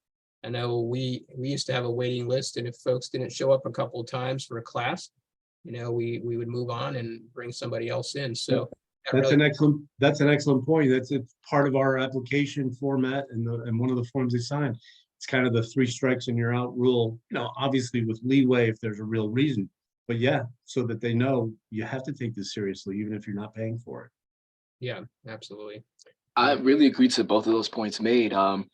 I know we used to have a waiting list, and if folks didn't show up a couple of times for a class, we would move on and bring somebody else in. So that's an excellent point. That's part of our application format and one of the forms they signed. It's kind of the 3 strikes and you're out rule, obviously with leeway if there's a real reason. But yeah, so that they know you have to take this seriously, even if you're not paying for it. Yeah, absolutely. I really agree to both of those points made. I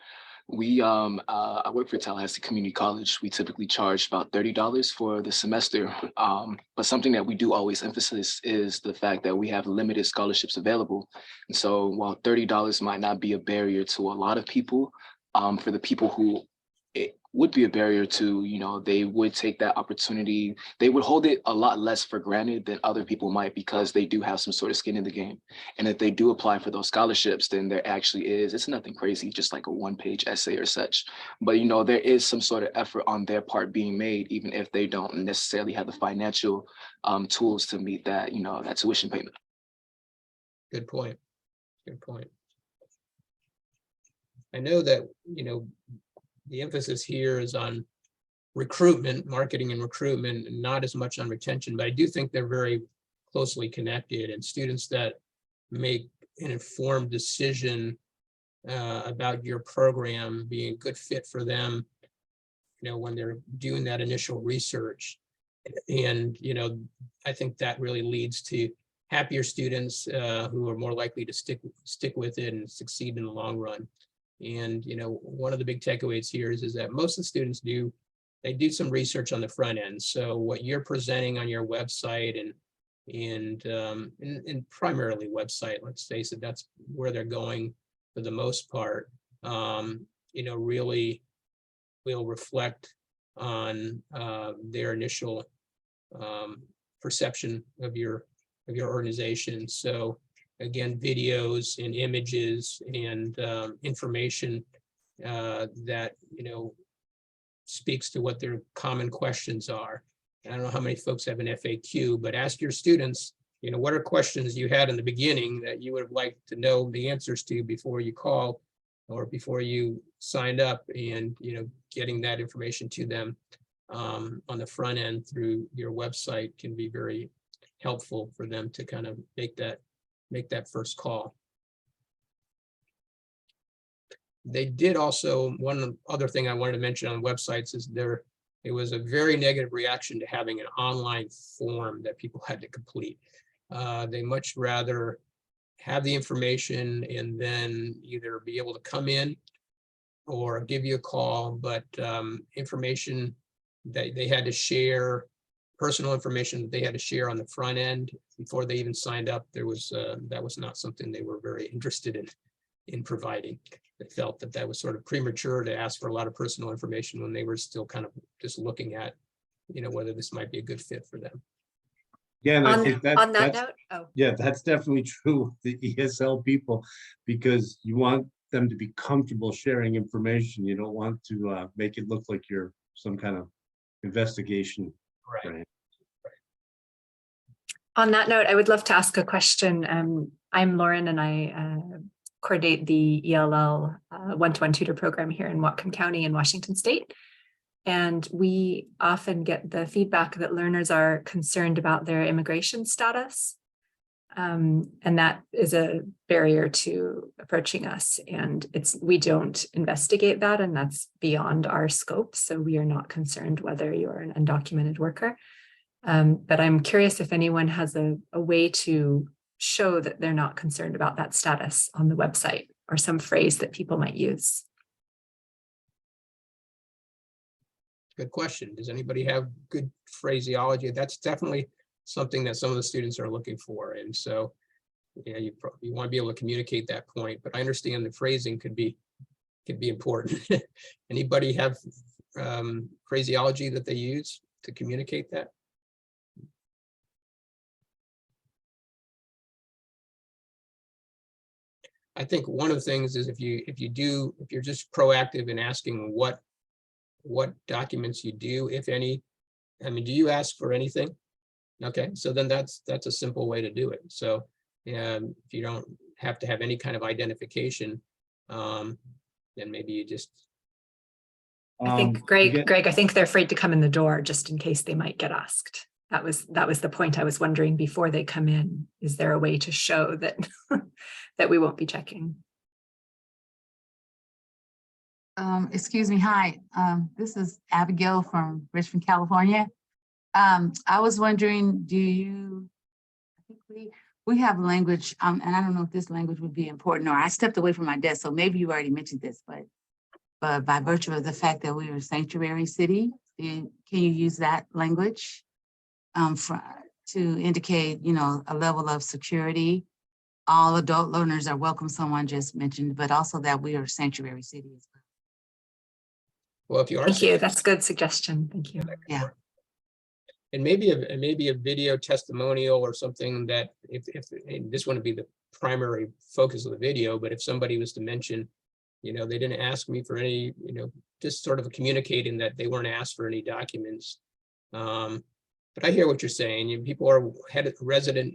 work for Tallahassee Community College. We typically charge about $30 for the semester. But something that we do always emphasize is the fact that we have limited scholarships available. And so while $30 might not be a barrier to a lot of people, for the people who it would be a barrier to, they would take that opportunity. They would hold it a lot less for granted than other people might, because they do have some sort of skin in the game. And if they do apply for those scholarships, then there actually is, it's nothing crazy, just like a 1-page essay or such. But, there is some sort of effort on their part being made, even if they don't necessarily have the financial tools to meet that, that tuition payment. Good point. Good point. I know that, the emphasis here is on recruitment, marketing and recruitment, and not as much on retention, but I do think they're very closely connected, and students that make an informed decision about your program being a good fit for them, when they're doing that initial research. And, I think that really leads to happier students who are more likely to stick with it and succeed in the long run. And, one of the big takeaways here is that most of the students do some research on the front end. So what you're presenting on your website and primarily website, let's face it, that's where they're going for the most part, really will reflect on their initial perception of your organization. So again, videos and images and information that, speaks to what their common questions are. I don't know how many folks have an FAQ, but ask your students, what are questions you had in the beginning that you would have liked to know the answers to before you call or before you signed up, and, getting that information to them on the front end through your website can be very helpful for them to kind of make that first call. They did also, one other thing I wanted to mention on websites is there was a very negative reaction to having an online form that people had to complete. They much rather have the information and then either be able to come in or give you a call, but information that they had to share, personal information that they had to share on the front end before they even signed up, that was not something they were very interested in providing. They felt that was sort of premature to ask for a lot of personal information when they were still kind of just looking at, whether this might be a good fit for them. Yeah, and I think on that note, yeah, that's definitely true with the ESL people, because you want them to be comfortable sharing information. You don't want to make it look like you're some kind of investigation. Right. On that note, I would love to ask a question. I'm Lauren, and I coordinate the ELL one-to-one tutor program here in Whatcom County in Washington State. And we often get the feedback that learners are concerned about their immigration status. And that is a barrier to approaching us. And we don't investigate that, and that's beyond our scope. So we are not concerned whether you're an undocumented worker. But I'm curious if anyone has a way to show that they're not concerned about that status on the website, or some phrase that people might use. Good question. Does anybody have good phraseology? That's definitely something that some of the students are looking for. And so, yeah, you want to be able to communicate that point, but I understand the phrasing could be important. Anybody have phraseology that they use to communicate that? I think one of the things is if you're just proactive in asking what documents you do, if any. I mean, do you ask for anything? Okay, so then that's a simple way to do it. So if you don't have to have any kind of identification, then maybe you just. I think Greg, I think they're afraid to come in the door just in case they might get asked. That was the point I was wondering before they come in. Is there a way to show that that we won't be checking? Excuse me, hi, this is Abigail from Richmond, California. I was wondering, I think we have language, and I don't know if this language would be important, or I stepped away from my desk, so maybe you already mentioned this, but by virtue of the fact that we are a sanctuary city, can you use that language to indicate, a level of security? All adult learners are welcome, someone just mentioned, but also that we are a sanctuary city as well. Well, if you are. Thank you. That's a good suggestion. Thank you. Yeah. And maybe a video testimonial or something that if this wouldn't be the primary focus of the video, but if somebody was to mention, they didn't ask me for any, just sort of communicating that they weren't asked for any documents. But I hear what you're saying. People are resident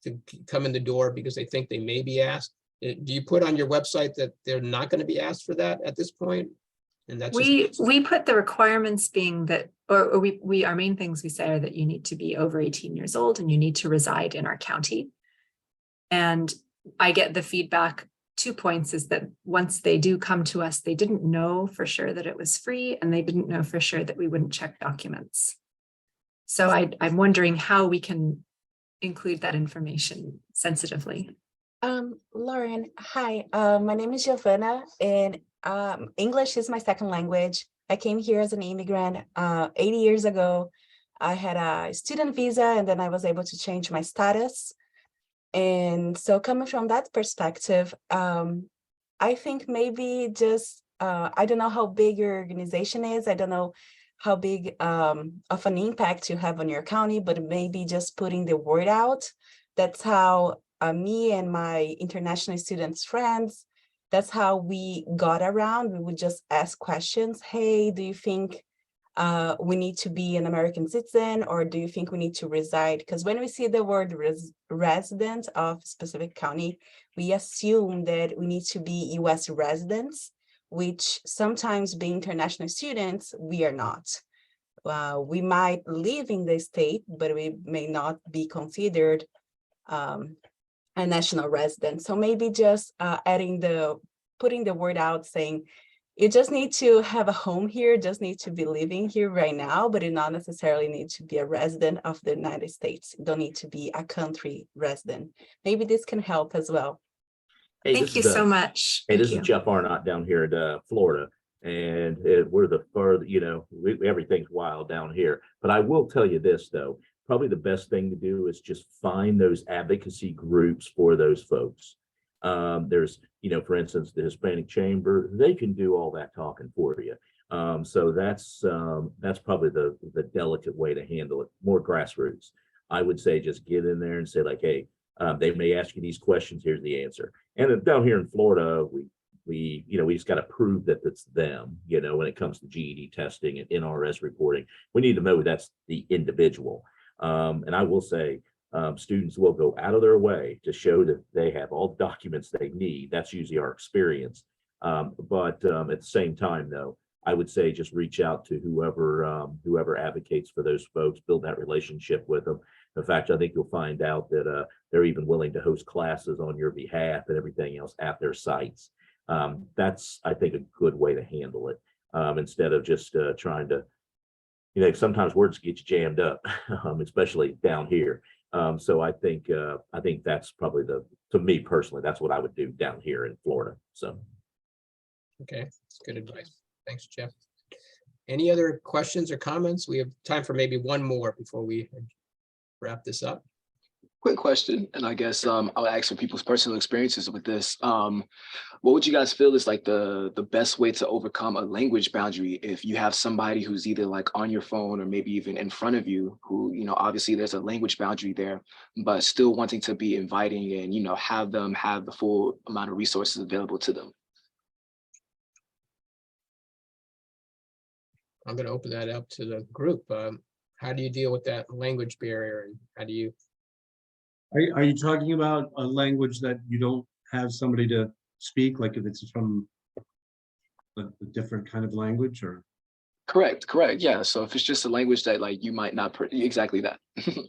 to come in the door because they think they may be asked. Do you put on your website that they're not going to be asked for that at this point? And that's we put the requirements being that, or we our main things we say are that you need to be over 18 years old and you need to reside in our county. And I get the feedback, 2 points is that once they do come to us, they didn't know for sure that it was free, and they didn't know for sure that we wouldn't check documents. So I'm wondering how we can include that information sensitively. Lauren, hi, my name is Giovanna, and English is my second language. I came here as an immigrant 80 years ago. I had a student visa, and then I was able to change my status. And so coming from that perspective, I think maybe just, I don't know how big your organization is. I don't know how big of an impact you have on your county, but maybe just putting the word out. That's how me and my international students friends, that's how we got around. We would just ask questions. Hey, do you think we need to be an American citizen, or do you think we need to reside? Because when we see the word resident of a specific county, we assume that we need to be US residents, which sometimes being international students, we are not. We might live in the state, but we may not be considered a national resident. So maybe just putting the word out saying, you just need to have a home here, just need to be living here right now, but you not necessarily need to be a resident of the United States. You don't need to be a country resident. Maybe this can help as well. Hey, thank you so much. Hey, this is Jeff Arnott down here in Florida, and we're the further, everything's wild down here. But I will tell you this, though, probably the best thing to do is just find those advocacy groups for those folks. There's, for instance, the Hispanic Chamber, they can do all that talking for you. So that's probably the delicate way to handle it, more grassroots. I would say just get in there and say like, hey, they may ask you these questions, here's the answer. And then down here in Florida, we just got to prove that it's them, when it comes to GED testing and NRS reporting. We need to know that's the individual. And I will say, Students will go out of their way to show that they have all documents they need. That's usually our experience. But at the same time, though, I would say just reach out to whoever advocates for those folks, build that relationship with them. In fact, I think you'll find out that they're even willing to host classes on your behalf and everything else at their sites. That's, I think, a good way to handle it, instead of just trying to, sometimes words get you jammed up, especially down here. So I think that's probably to me personally, that's what I would do down here in Florida. So. Okay, that's good advice. Thanks, Jeff. Any other questions or comments? We have time for maybe one more before we wrap this up. Quick question, and I guess I'll ask for people's personal experiences with this. What would you guys feel is like the best way to overcome a language boundary if you have somebody who's either like on your phone or maybe even in front of you who, obviously there's a language boundary there, but still wanting to be inviting and, have them have the full amount of resources available to them? I'm going to open that up to the group. How do you deal with that language barrier, and how do you? Are you talking about a language that you don't have somebody to speak, like if it's from a different kind of language, or? Correct. Yeah. So if it's just a language that like you might not exactly that,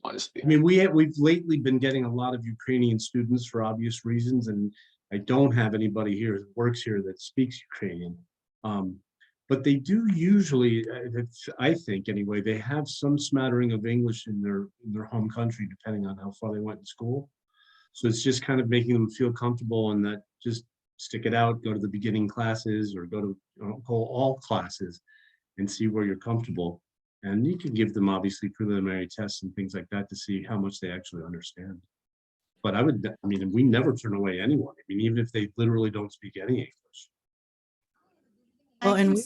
honestly. I mean, we've lately been getting a lot of Ukrainian students for obvious reasons, and I don't have anybody here that works here that speaks Ukrainian. But they do usually, I think anyway, they have some smattering of English in their home country, depending on how far they went to school. So it's just kind of making them feel comfortable, and that just stick it out, go to the beginning classes, or go all classes and see where you're comfortable. And you can give them obviously preliminary tests and things like that to see how much they actually understand. But I mean, we never turn away anyone. I mean, even if they literally don't speak any English. Well, and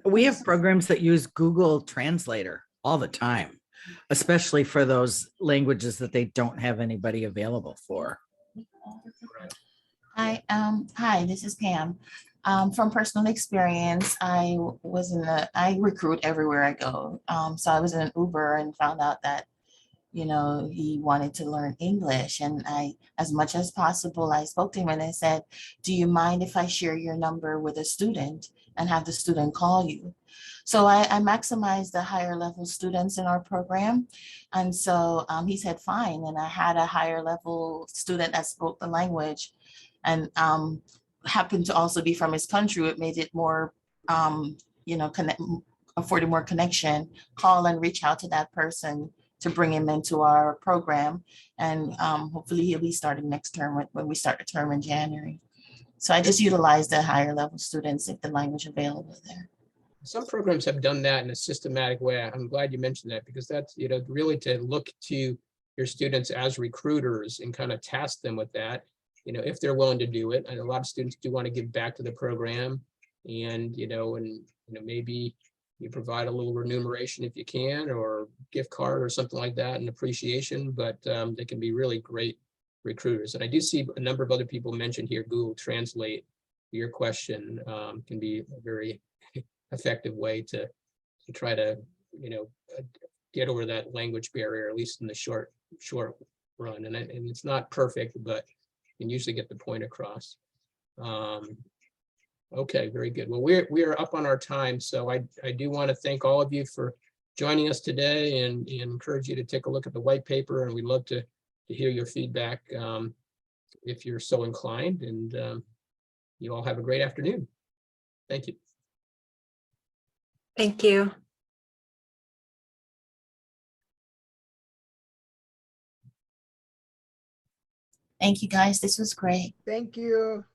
we have programs that use Google Translator all the time, especially for those languages that they don't have anybody available for. Hi, this is Pam. From personal experience, I recruit everywhere I go. So I was in an Uber and found out that, he wanted to learn English, and as much as possible, I spoke to him and I said, do you mind if I share your number with a student and have the student call you? So I maximized the higher level students in our program. And so he said, fine. And I had a higher level student that spoke the language and happened to also be from his country. It made it more, afforded more connection, call and reach out to that person to bring him into our program. And hopefully he'll be starting next term when we start the term in January. So I just utilized the higher level students if the language available there. Some programs have done that in a systematic way. I'm glad you mentioned that, because that's, really to look to your students as recruiters and kind of task them with that, if they're willing to do it. And a lot of students do want to give back to the program, and, maybe you provide a little remuneration if you can, or gift card or something like that, and appreciation, but they can be really great recruiters. And I do see a number of other people mentioned here, Google Translate. Your question can be a very effective way to try to, get over that language barrier, at least in the short run. And it's not perfect, but you can usually get the point across. Okay, very good. Well, we are up on our time, so I do want to thank all of you for joining us today, and encourage you to take a look at the white paper, and we'd love to hear your feedback if you're so inclined. And you all have a great afternoon. Thank you. Thank you. Thank you, guys. This was great. Thank you.